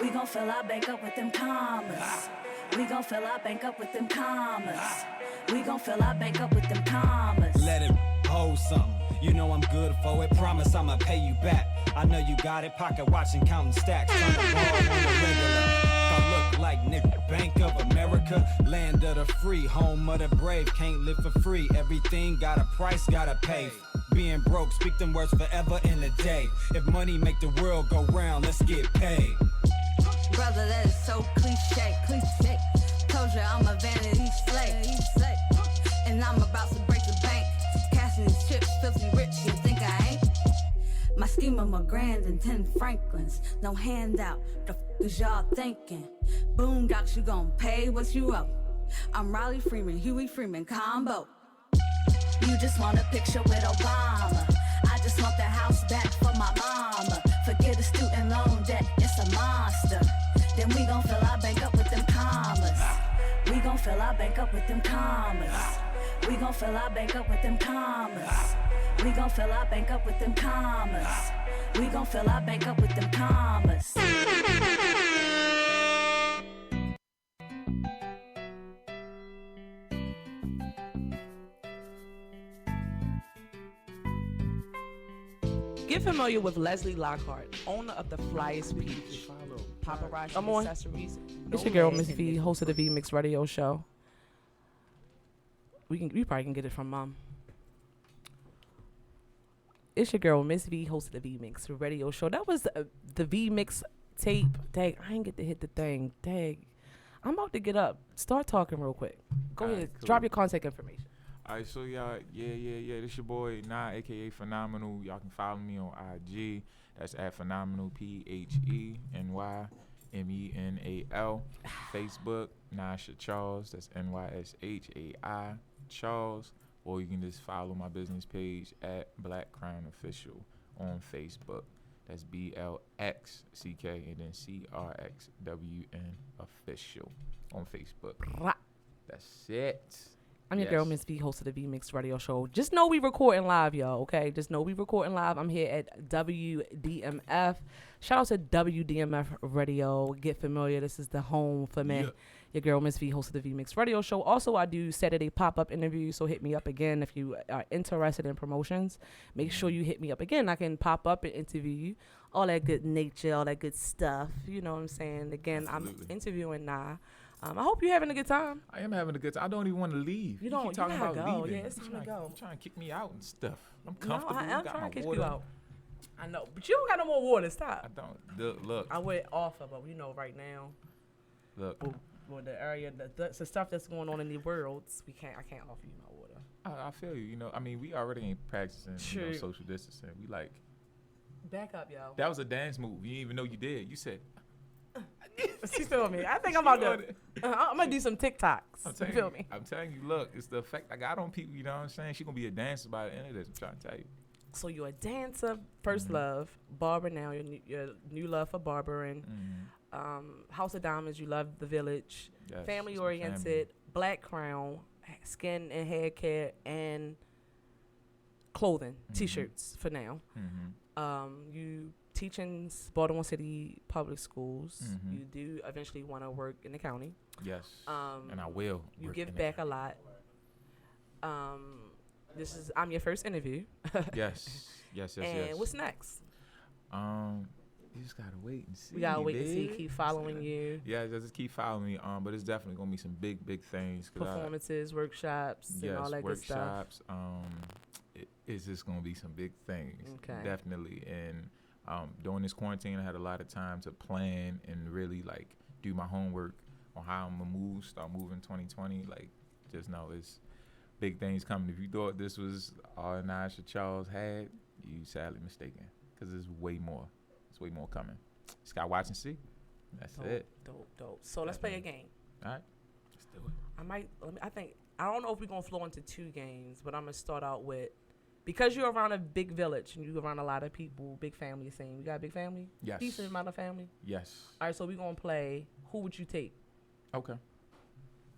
We gon' fill our bank up with them commas. We gon' fill our bank up with them commas. We gon' fill our bank up with them commas. Let it hold something. You know I'm good for it. Promise I'ma pay you back. I know you got it. Pocket watching, counting stacks. Trying to ball on the regular. I look like nigga. Bank of America, land of the free, home of the brave. Can't live for free. Everything got a price, gotta pay. Being broke, speak them words forever in a day. If money make the world go round, let's get paid. Brother, that is so cliche. Told you I'm a vanity slave. And I'm about to break the bank. Cashing these chips, filthy rich, you think I ain't? My scheme of my grand and 10 Franklins. No handout, the f is y'all thinking? Boondocks, you gon' pay what you owe. I'm Riley Freeman, Huey Freeman combo. You just want a picture with Obama. I just want the house back for my mama. Forget a student loan debt, it's a monster. Then we gon' fill our bank up with them commas. We gon' fill our bank up with them commas. We gon' fill our bank up with them commas. We gon' fill our bank up with them commas. We gon' fill our bank up with them commas. Get familiar with Leslie Lockhart, owner of the flyest peach. paparazzi I'm on. accessories. It's No your girl, legs Miss and V, big host of the V boots. Mix Radio Show. We probably can get it from Mom. It's your girl, Miss V, host of the V Mix Radio Show. That was the V Mix tape. Dang, I ain't get to hit the thing. Dang. I'm about to get up. Start talking real quick. Go All right, ahead. cool. Drop your contact information. All right, so y'all, yeah. This your boy Nah, aka Phenymenal. Y'all can follow me on IG. That's at Phenymenal, Phenymenal. Facebook, Nyshai Charles. That's NYSHAI Charles. Or you can just follow my business page at Black Crown Official on Facebook. That's BLXCK and then CRXWN Official on Facebook. That's it. I'm your girl, Miss V, host of the V Mix Radio Show. Just know we recording live, y'all, okay? Just know we recording live. I'm here at WDMF. Shout out to WDMF Radio. Get familiar. This is the home for me. Yeah. Your girl, Miss V, host of the V Mix Radio Show. Also, I do Saturday pop-up interviews, so hit me up again if you are interested in promotions. Make sure you hit me up again. I can pop up and interview you. All that good nature, all that good stuff. You know what I'm saying? Again, Absolutely. I'm interviewing Nah. I hope you're having a good time. I am having a good time. I don't even want to leave. You don't. keep talking You gotta about go. leaving. Yeah, it's time to go. You're trying to kick me out and stuff. I'm No, comfortable. I'm got trying my to kick water. you out. I know, but you don't got no more water. Stop. I don't. Look. I went off of, but you know, right now, Look. with the area, the stuff that's going on in the world, I can't offer you my water. I feel you. You know, I mean, we already ain't practicing True. social distancing. We like Back up, yo. that was a dance move. You didn't even know you did. You said. You feel me? I think I'm about to. I'm gonna do some TikToks. I'm You telling feel you, me? I'm telling you, look, it's the effect I got on people, you know what I'm saying? She gonna be a dancer by the end of this, I'm trying to tell you. So you're a dancer, first love, Barber now, your new love for Barber, and House of Diamondz, you love the village, Yes, family it's my oriented, family. Black Crown, skin and hair care, and clothing, t-shirts for now. You teach in Baltimore City public schools. You do eventually want to work in the county. Yes, and I will. You work give in it. back a lot. I'm your first interview. Yes. And what's next? You just gotta wait and see. We gotta wait and see. babe. Keep following you. Yeah, just keep following me. But it's definitely gonna be some big things. Performances, workshops, and all that good stuff. workshops. It's just gonna be some big things. Okay. Definitely. And during this quarantine, I had a lot of time to plan and really like do my homework on how I'm gonna start moving 2020. Like, just know it's big things coming. If you thought this was all Nyshai Charles had, you sadly mistaken. Because there's way more. There's way more coming. Just gotta watch and see. That's it. Dope. So let's play a game. All right. Let's do it. I don't know if we're gonna flow into 2 games, but I'm gonna start out with, because you're around a big village and you're around a lot of people, big family scene. You got a big family? Yes. Decent amount of family? Yes. All right, so we're gonna play Who Would You Take? Okay.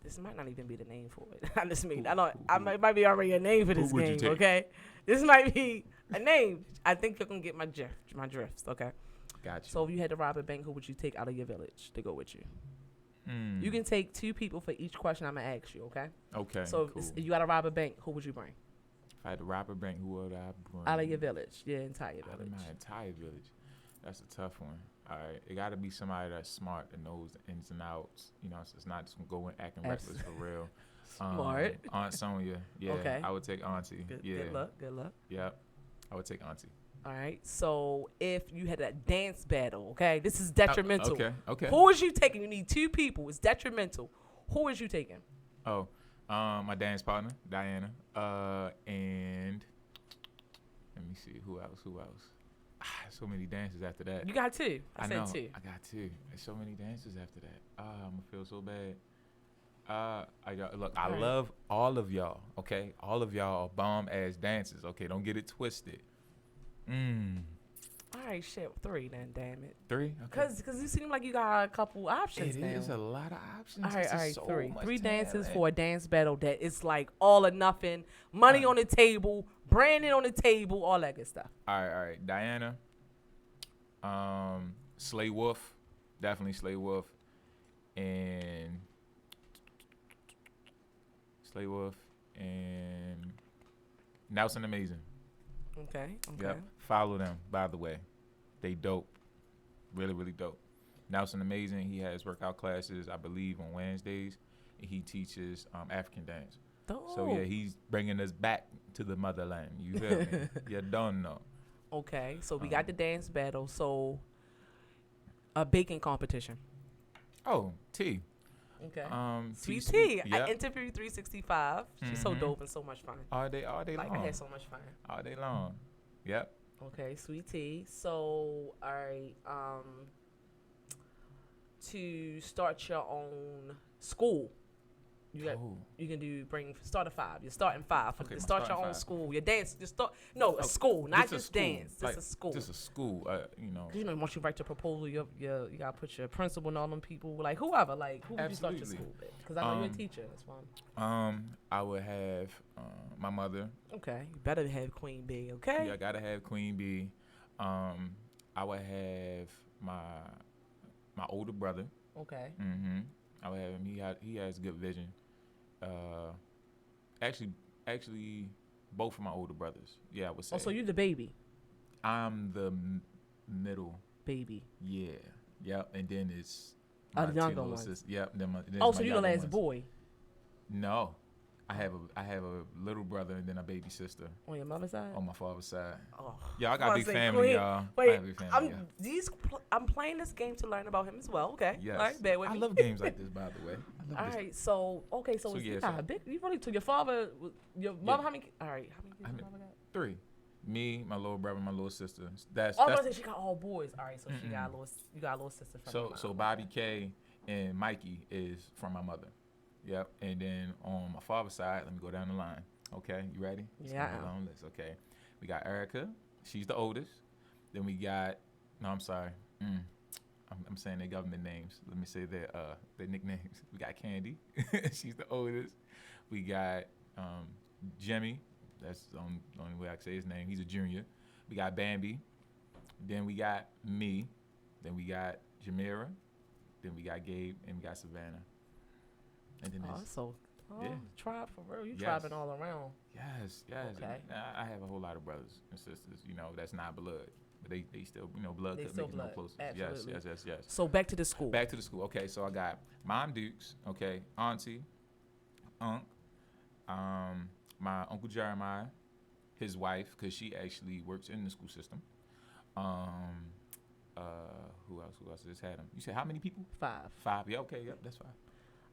This might not even be the name for it. Might be already a name for this Who would you game, take? okay? This might be a name. I think you're gonna get my drifts, okay? Gotcha. So if you had to rob a bank, who would you take out of your village to go with you? You can take 2 people for each question I'm gonna ask you, okay? Okay. So cool. if you gotta rob a bank, who would you bring? If I had to rob a bank, who would I bring? Out of your village, your entire Out of village. my entire village. That's a tough one. All right. It got to be somebody that's smart and knows the ins and outs. You know, so it's not just going to go acting reckless for real. Smart. Aunt Sonia. Yeah. Okay. I would take Auntie. Good luck. Yep. I would take Auntie. All right. So if you had a dance battle, okay, this is detrimental. Okay. Who is you taking? You need 2 people. It's detrimental. Who is you taking? Oh, my dance partner, Diana. And let me see. Who else? So many dances after that. You got 2. I know. said 2. I got 2. There's so many dances after that. I'm gonna feel so bad. I love all of y'all. Okay, all of y'all are bomb ass dancers. Okay, don't get it twisted. All right, shit. 3 then, damn it. 3. Cause you seem like you got a couple options It now. is a lot of options. All right, It's just so 3. much 3 dances talent. for a dance battle that is like all or nothing, money on the table, branding on the table, all that good stuff. All right. Diana. Slay Wolf, definitely Slay Wolf, and Nelson Amazing. Okay. Yep. Follow them, by the way. They dope. Really, really dope. Nelson Amazing, he has workout classes, I believe, on Wednesdays. And he teaches African dance. So, yeah, he's bringing us back to the motherland. You feel me? You don't know. Okay, so we got the dance battle. So, a baking competition. Oh, tea. Okay. Sweet Tea. Yep. I interviewed 365. She's so dope and so much fun. All day Like, long. I had so much fun. All day long. Yep. Okay, Sweet Tea. So, all right, to start your own school, you can start at 5. You're starting 5. Okay, To start your starting own 5. school. Your dance. A school, not just dance. Just a school. Just a school. You know. 'Cause, you know, once you write your proposal, you gotta put your principal and all them people, like whoever, like who would you start your school with? Because I know you're a teacher. That's why. I would have my mother. Okay, you better have Queen Bee. Okay. Yeah, I gotta have Queen Bee. I would have my older brother. Okay. I would have him. He has good vision. Actually, both of my older brothers. Yeah, I would say. Oh, so you're the baby. I'm the middle. Baby. Yeah. Yep. And then it's The my younger two little ones. sisters. Yep. Then Oh, my so you're the younger last ones. boy No, I have a little brother and then a baby sister on your mother's side. on my father's side. Oh. Yeah, I got I'm a big saying, family, Queen. y'all. I Wait, have a big family, yeah. I'm playing this game to learn about him as well. Okay. Yes. All right, bear with I me. love games like this, by the way. I love All this. right, so So, it's yeah, not so- big. You really took your father, your mother. How many? All right, how many kids your mother got? 3. Me, my little brother, my little sister. That's Oh, I was gonna say she got all boys. All right, so you got a little sister from your so mom. Bobby K and Mikey is from my mother. Yep. And then on my father's side, let me go down the line. Okay, you ready? It's Yeah. gonna be a long list. Okay, we got Erica. She's the oldest. Then we got. No, I'm sorry. I'm saying their government names. Let me say their nicknames. We got Candy. She's the oldest. We got Jimmy. That's the only way I can say his name. He's a junior. We got Bambi. Then we got me. Then we got Jamira. Then we got Gabe. And we got Savannah. And then yeah. Tribe for real. You Yes. tribing all around. Yes. Okay. I have a whole lot of brothers and sisters, that's not blood. But they still, blood They could still make it no blood. closer. Absolutely. Yes. So back to the school. Back to the school. Okay, so I got Mom Dukes, okay, Auntie, Unc, my Uncle Jeremiah, his wife, because she actually works in the school system. Who else just had him? You said how many people? 5. 5. Yeah, okay, yep, that's 5.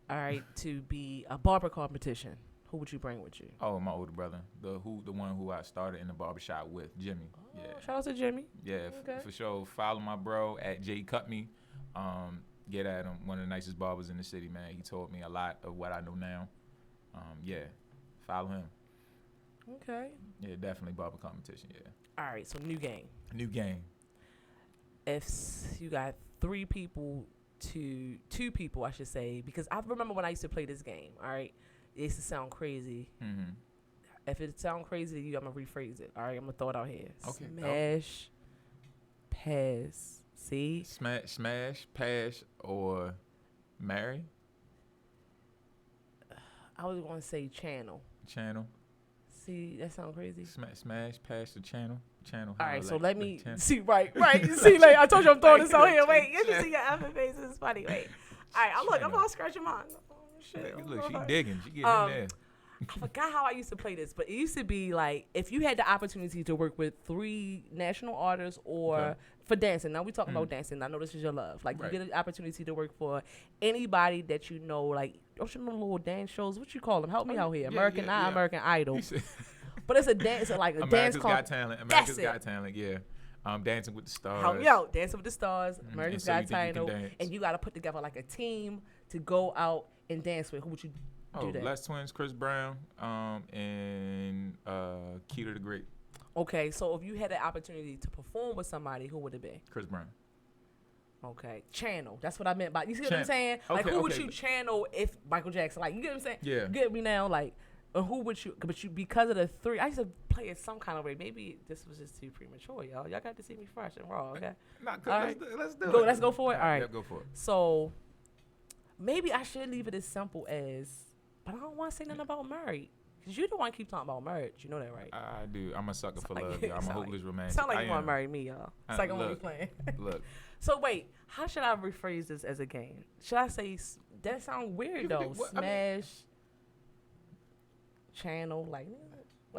All right, to be a barber competition, who would you bring with you? Oh, my older brother, the one who I started in the barbershop with, Jimmy. Oh, Yeah. shout out to Jimmy. Yeah, Okay. for sure. Follow my bro at J Cut Me. Get at him. One of the nicest barbers in the city, man. He taught me a lot of what I know now. Yeah, follow him. Okay. Yeah, definitely barber competition. Yeah. All right, so new game. New game. If you got 2 people, I should say, because I remember when I used to play this game. All right, it used to sound crazy. Mm-hmm. If it sounds crazy to you, I'm gonna rephrase it. All right, I'm gonna throw it out here. Okay. Smash, pass. See? Smash, pass, or marry. I was gonna say channel. Channel. See, that sound crazy. Smash, pass the channel. Channel. All right, so let me channel. see. Right. See, like I told you, I'm throwing this out here. Wait, you can see your effing face. It's funny. Wait. All right, I'm Channel. all scratching mine. Oh, shit. Look, she digging. She getting in there. I forgot how I used to play this, but it used to be like if you had the opportunity to work with 3 national artists or for dancing. Now we talking about dancing. I know this is your love. Like Right. you get an opportunity to work for anybody that you know. Like don't you know little dance shows? What you call them? Help me out here. yeah, American yeah. American Idol. He said- But it's a dance, like a America's dance Got Talent. America's Got Talent. Yeah. Dancing with the Stars. Dancing with the Stars, America's And so Got you think you can Talent, dance. and you got to put together like a team to go out and dance with. Who would you do that? Les Twins, Chris Brown, and Keita the Great. Okay, so if you had the opportunity to perform with somebody, who would it be? Chris Brown. Okay, channel. That's what I meant by. You see what I'm Chan- saying? Like, okay, who would okay. you channel if Michael Jackson? Like, you get what I'm saying? Yeah. You get me now? Like, who would you? But you because of the 3, I used to play it some kind of way. Maybe this was just too premature, y'all. Y'all got to see me fresh and raw. Okay. Nah, All right. let's do Go. it. Let's go for it. All right. Yeah, go for it. So maybe I should leave it as simple as, but I don't want to say nothing about married. Cause you the one keep talking about marriage. You know that, right? I do. I'm a sucker for Sound love. like- I'm a sound hopeless like- romantic. Sound like I you want to am. marry me, y'all. It's like I'm only Look, playing. Look. So wait, how should I rephrase this as a game? Should I say that sound weird You can though? do what- I mean- Smash channel, like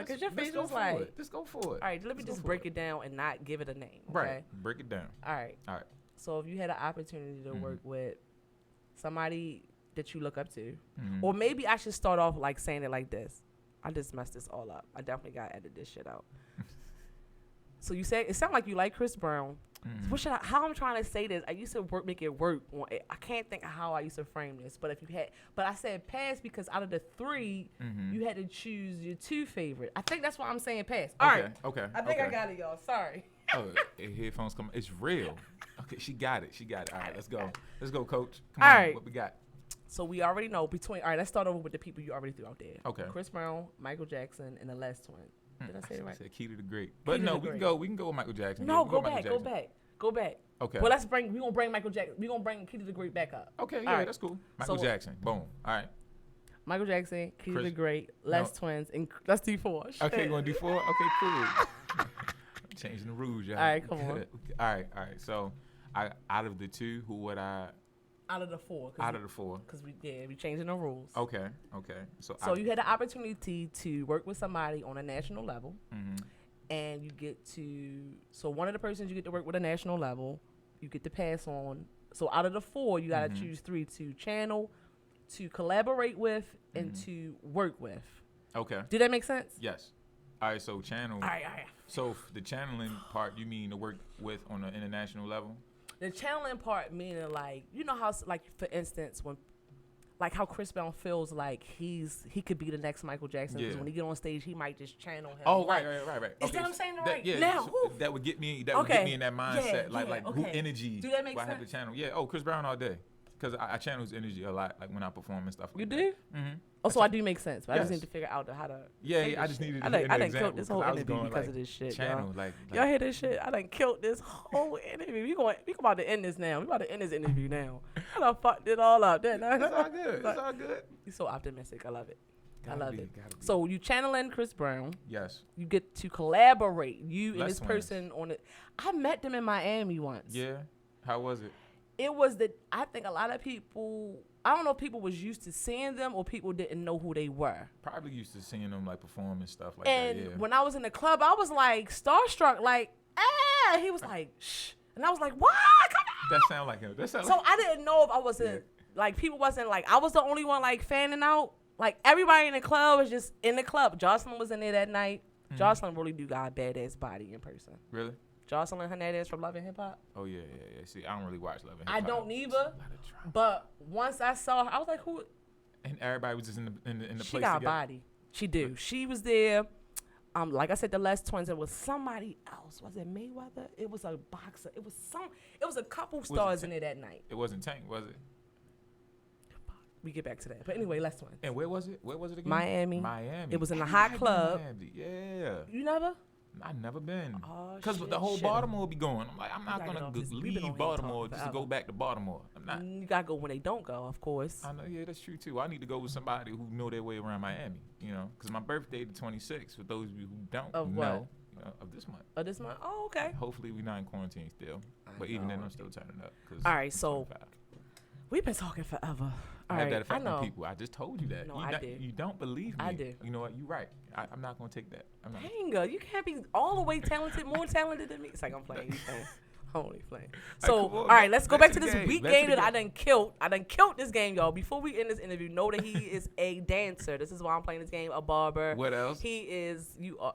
cause your Let's face go was for like. it. Let's go for it. All right, let me Let's go just for break it down and not give it a name. Okay? Right. Break it down. All right. All right. So if you had an opportunity to work with somebody that you look up to, Mhm. or maybe I should start off like saying it like this. I just messed this all up. I definitely gotta edit this shit out. So you said it sounded like you like Chris Brown. Mhm. What should I? How I'm trying to say this? I used to make it work. I can't think of how I used to frame this. But if you had, but I said pass because out of the three, Mhm. you had to choose your two favorite. I think that's why I'm saying pass. All Okay. right. Okay. I think I okay. got it, y'all. Sorry. Oh, headphones come. It's real. Okay, she got it. She got it. All right, let's go. Let's go, coach. Come All on. right. What we got? So we already know between. All right, let's start over with the people you already threw out there. Okay. Chris Brown, Michael Jackson, and the Les Twins. Did I say it right? Said Key to the Great. But to no, the we can Great. go. We can go with Michael Jackson. No, Yeah, go Michael back, go Jackson. back, go back. Okay. Well, we gonna bring Michael Jackson. We gonna bring Key to the Great back up. Okay. All Yeah, right. that's cool. Michael So- Jackson. Boom. All right. Michael Jackson, Key to Chris- the Great, Les no. Twins, and let's do four. Okay, Shit. you want to do 4? Okay, cool. Changing the rules, y'all. All right, come on. All right. So, out of the two, who would I? Out of the four. Out of the 4. Because we changing the rules. Okay. So You had the opportunity to work with somebody on a national level, Mhm. and you get to. So one of the persons you get to work with a national level, you get to pass on. So out of the 4, you gotta Mhm. choose 3 to channel, to collaborate with, and Mhm. to work with. Okay. Did that make sense? Yes. All right. So channel. All right. So the channeling part, you mean to work with on an international level? The channeling part meaning like you know how like for instance when like how Chris Brown feels like he could be the next Michael Jackson because Yeah. when he get on stage he might just channel him. Oh, like, right. Is that what I'm saying That- right? Yeah. Now, so whew. that would get me. That would Okay. get me in that mindset. Yeah, like who okay. energy? Do that make I have to sense? channel. Yeah. Oh, Chris Brown all day. Because I channel his energy a lot, like when I perform and stuff. You like do? That. Mm-hmm. Oh, so I do make sense, but I just Yes. need to figure out how to. Yeah, say I this just shit. needed I an done example. killed this whole 'cause I was interview going, because like, of this shit, channel, y'all. like Y'all hear this shit? I done killed this whole interview. We about to end this now. We about to end this interview now. I done fucked it all up, didn't I? It's all good. It's all good. You're so optimistic. I love it. Gotta I love be, it. gotta be. So you channeling Chris Brown. Yes. You get to collaborate. You and Les this Twins. person on it. I met them in Miami once. Yeah. How was it? It was I think a lot of people. I don't know if people was used to seeing them or people didn't know who they were. Probably used to seeing them like perform and stuff like And that. Yeah. when I was in the club, I was like starstruck, like, ah. He was like, shh. And I was like, what? Come on. That sound like him. That sound So like. I didn't know if I wasn't, like, people wasn't like, I was the only one, like, fanning out. Like, everybody in the club was just in the club. Jocelyn was in there that night. Mhm. Jocelyn really do got a badass body in person. Really? Jocelyn Hernandez from Love and Hip Hop. Oh yeah. See, I don't really watch Love and I Hip Hop. don't either. But once I saw her, I was like, who? And everybody was just in the She place got a together. body. She do. She was there. Like I said, the Les Twins. It was somebody else. Was it Mayweather? It was a boxer. It was a couple stars in there that night. It wasn't Tank, was it? We get back to that. But anyway, Les Twins. And where was it? Where was it again? Miami. Miami. It was in a I hot never club. been to Miami. Yeah. You never? I've never been. Oh, Because shit, the whole shit. Baltimore be going. I'm like, I'm not gotta going get off to this. We've been on leave here Baltimore talking just to go forever. back to Baltimore. I'm not. You gotta go when they don't go, of course. I know, yeah, that's true too. I need to go with somebody who know their way around Miami, you know, because my birthday the 26th. For those of you who don't Of know, what? you know, of this month. Oh, this month? Oh, okay. Hopefully we not in quarantine still, but even then I'm still turning up. 'Cause All right, I'm so 25. we've been talking forever. All I have right, that effect I know. on people. I just told you that. No, you I not- did. You don't believe me. I did. You know what? You're right. I'm not gonna take that. I'm not. Dang, you can't be all the way talented, more talented than me. It's like I'm playing. You playing. I'm only playing. So, come on, all right, let's go back to the this game. week Back to game the that I game. done killed. I done killed this game, y'all. Before we end this interview, know that he is a dancer. This is why I'm playing this game. A barber. What else? He is. You are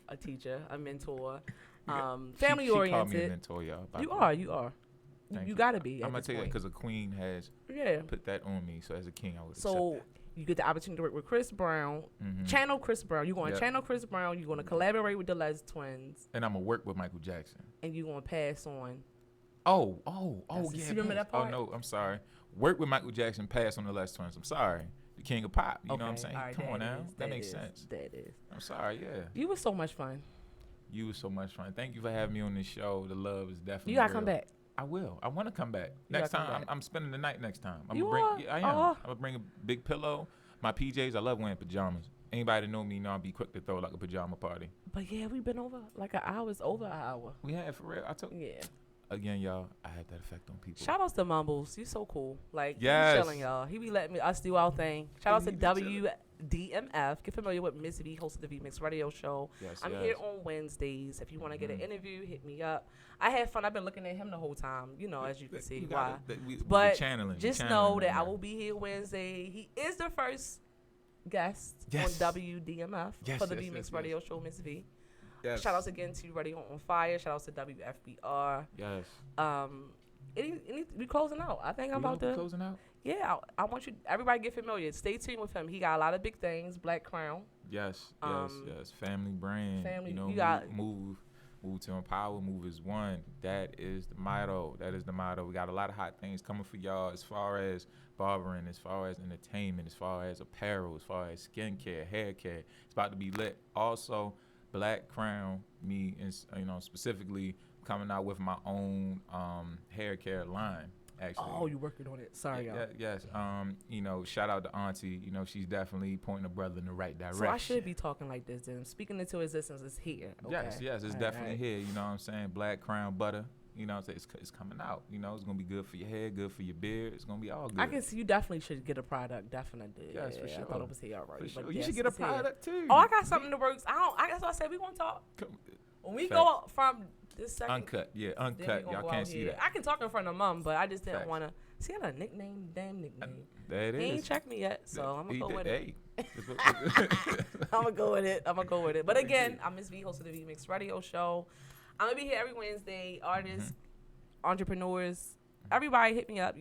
a teacher, a mentor, She called me a family oriented. mentor, y'all. by You the way. are. You are. Thank You gotta be. I'm at gonna this tell you that point. because a queen has Yeah. put that on me. So as a king, I would So accept you get the opportunity to work with Chris Brown. that. Mhm. Channel Chris Brown. You're going to Yep. channel Chris Brown. You're going to collaborate with the Les Twins, And I'm gonna work with Michael Jackson. and you're going to pass on. Oh, That's it. yeah. You remember that part? Oh no, I'm sorry. Work with Michael Jackson, pass on the Les Twins. I'm sorry. The king of pop. You know what I'm saying? all right, Come on that now. is- That makes is, sense. That is. I'm sorry. Yeah. You was so much fun. You was so much fun. Thank you for having me on this show. The love is definitely. You gotta real. come back. I will. I want to come back You next gotta come time. back. I'm spending the night next time. I'm You gonna bring. are? Yeah, I am. Oh. I'm gonna bring a big pillow, my PJs. I love wearing pajamas, Anybody that know me know I'll be quick to throw like a pajama party. But yeah, we've been over like an hour. It's over an hour. We had for real. I told Yeah. again, y'all. I had that effect on people. Shout outs to Mumbles. You so cool. Like, Yes. he be chilling, y'all. He be letting us do our thing. Shout outs to He be chilling. WDMF. Get familiar with Miss V, host of the V-Mix radio show. Yes, I'm yes. here on Wednesdays. If you want to get an interview, hit me up. I had fun. I've been looking at him the whole time, you know, as you can see. You Why? gotta- we But channeling, just channeling know right that I now. will be here Wednesday. He is the first guest Yes. on WDMF Yes, for the yes, V-Mix yes, radio yes. show, Miss V. Yes. Shout outs again to Radio on Fire. Shout outs to WFBR. Yes. We closing out. I think I'm We about gonna be to. closing out. Yeah, I want you. Everybody get familiar. Stay tuned with him. He got a lot of big things. Black Crown. Yes. Um, Yes. Family brand. family- You know, you got- move to empower. Move is one. That is the motto. That is the motto. We got a lot of hot things coming for y'all as far as barbering, as far as entertainment, as far as apparel, as far as skincare, hair care. It's about to be lit. Also, Black Crown, me, and specifically coming out with my own hair care line. Actually. Oh, you working on it? Sorry, y'all. Yes. Shout out to Auntie. She's definitely pointing a brother in the right direction. So I should be talking like this then. Speaking into existence is here. Okay. Yes, it's All definitely right. here. You know what I'm saying? Black Crown butter. You know what I'm saying? It's coming out. It's gonna be good for your hair, good for your beard. It's gonna be all good. I can see you definitely should get a product. Definitely. Yes, for I sure. thought it was here already. For sure. But You yes, should get a it's here. product too. Oh, I got something in the works. That's what I said. We gonna talk. When we Facts. go out from this second. Uncut. Yeah, then we uncut. gonna Y'all go can't out see here. that. I can talk in front of Mom, but I just didn't Facts. want to. See, I got a nickname, damn nickname. There it He ain't is. checked me yet, so I'm gonna go with it. Hey. I'm gonna go with it. But again, I'm Miss V, host of the V-Mix radio show. I'm gonna be here every Wednesday. Artists, entrepreneurs, everybody hit me up.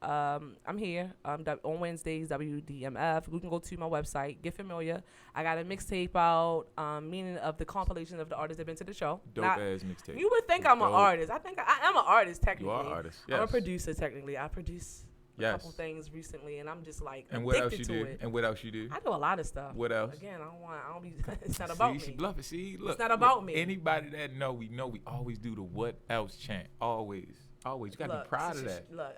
I'm here on Wednesdays, WDMF. You can go to my website, get familiar. I got a mixtape out, meaning of the compilation of the artists that have been to the show. Dope ass mixtape. You would think I'm an Dope. artist. I think I'm an artist technically. You are an artist. I'm a Yes. producer technically. I produce a Yes. couple things recently, and I'm just like And what addicted else you to do? it. And what else you do? I do a lot of stuff. What else? Again, I don't be. It's not about She me. bluffing. See, look. not about look, me. Anybody that we always do the what else chant. Always. You gotta Look, be proud of that. Look,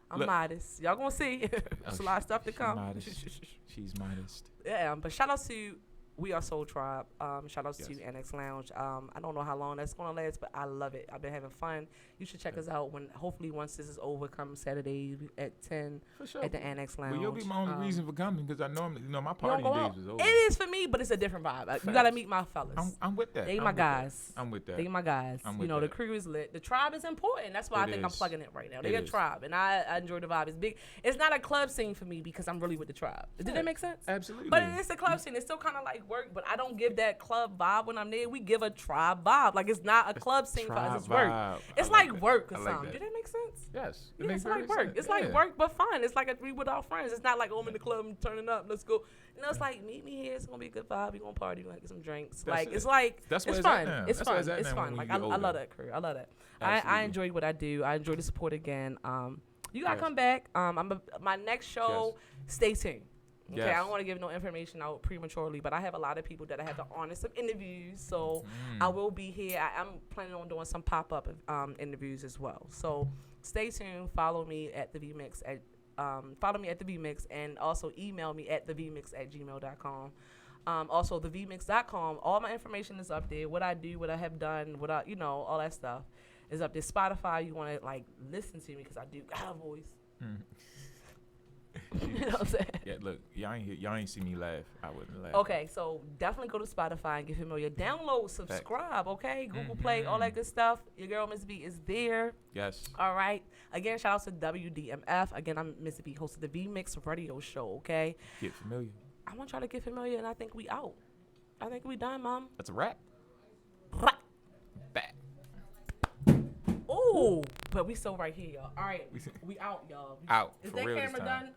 I'm Look. modest. Y'all gonna see. There's a lot of stuff to She's come. modest. She's modest. Yeah, but shout outs to We Are Soul Tribe. Shout outs Yes. to Annex Lounge. I don't know how long that's gonna last, but I love it. I've been having fun. You should check us out hopefully once this is over, come Saturday at 10 For sure. at the Annex Lounge. Well, you'll be my only reason for coming because I normally, my You don't party go days out. is over. It is for me, but it's a different vibe. Like, you gotta meet my fellas. I'm with that. They I'm my with that. guys. I'm with that. They my guys. I'm You with know, the that. crew is lit. The tribe is important. That's why I It think I'm is. plugging it right now. It They a is. tribe, and I enjoy the vibe. It's big. It's not a club scene for me because I'm really with the tribe. Did that make sense? Absolutely. But it's a club scene. It's still kind of like work, but I don't give that club vibe when I'm there. We give a tribe vibe. Like, it's not a club scene for us. It's tribe work. vibe. It's I like like that. work or I like something. that. Did that make sense? Yes. It Yeah, makes it's like very work. sense. It's like Yeah. work, but fun. It's like we with our friends. It's not like, oh, I'm in the club and turning up. Let's go. No, it's like, meet me here. It's gonna be a good vibe. We gonna party. We gonna get some drinks. That's like it. it's like That's it's where it's fun. at now. It's That's where fun. it's at It's now fun. when Like you I get love older. that crew. I love that. I Absolutely. enjoy what I do. I enjoy the support again. You gotta Yes. come back. My next show. Stay tuned. Okay, Yes. I don't want to give no information out prematurely, but I have a lot of people that I have to honor some interviews, so I will be here. I'm planning on doing some pop-up interviews as well. So stay tuned. Follow me at the VMix and also email me at thevmix@gmail.com. Also thevmix.com. All my information is up there. What I do, what I have done, all that stuff is up there. Spotify, you want to like listen to me because I do got a voice. You know what I'm saying? Yeah, look, y'all ain't see me laugh. I wouldn't laugh. Okay, so definitely go to Spotify and get familiar. Download, subscribe, okay? Google Play, all that good stuff. Your girl, Miss B, is there. Yes. All right. Again, shout out to WDMF. Again, I'm Miss B, host of the V-Mix radio show, okay? Get familiar. I want y'all to get familiar, and I think we out. I think we done, Mom. That's a wrap. Back. Ooh, but we still right here, y'all. All right, we out, y'all. Out. Is For that real this camera time. done?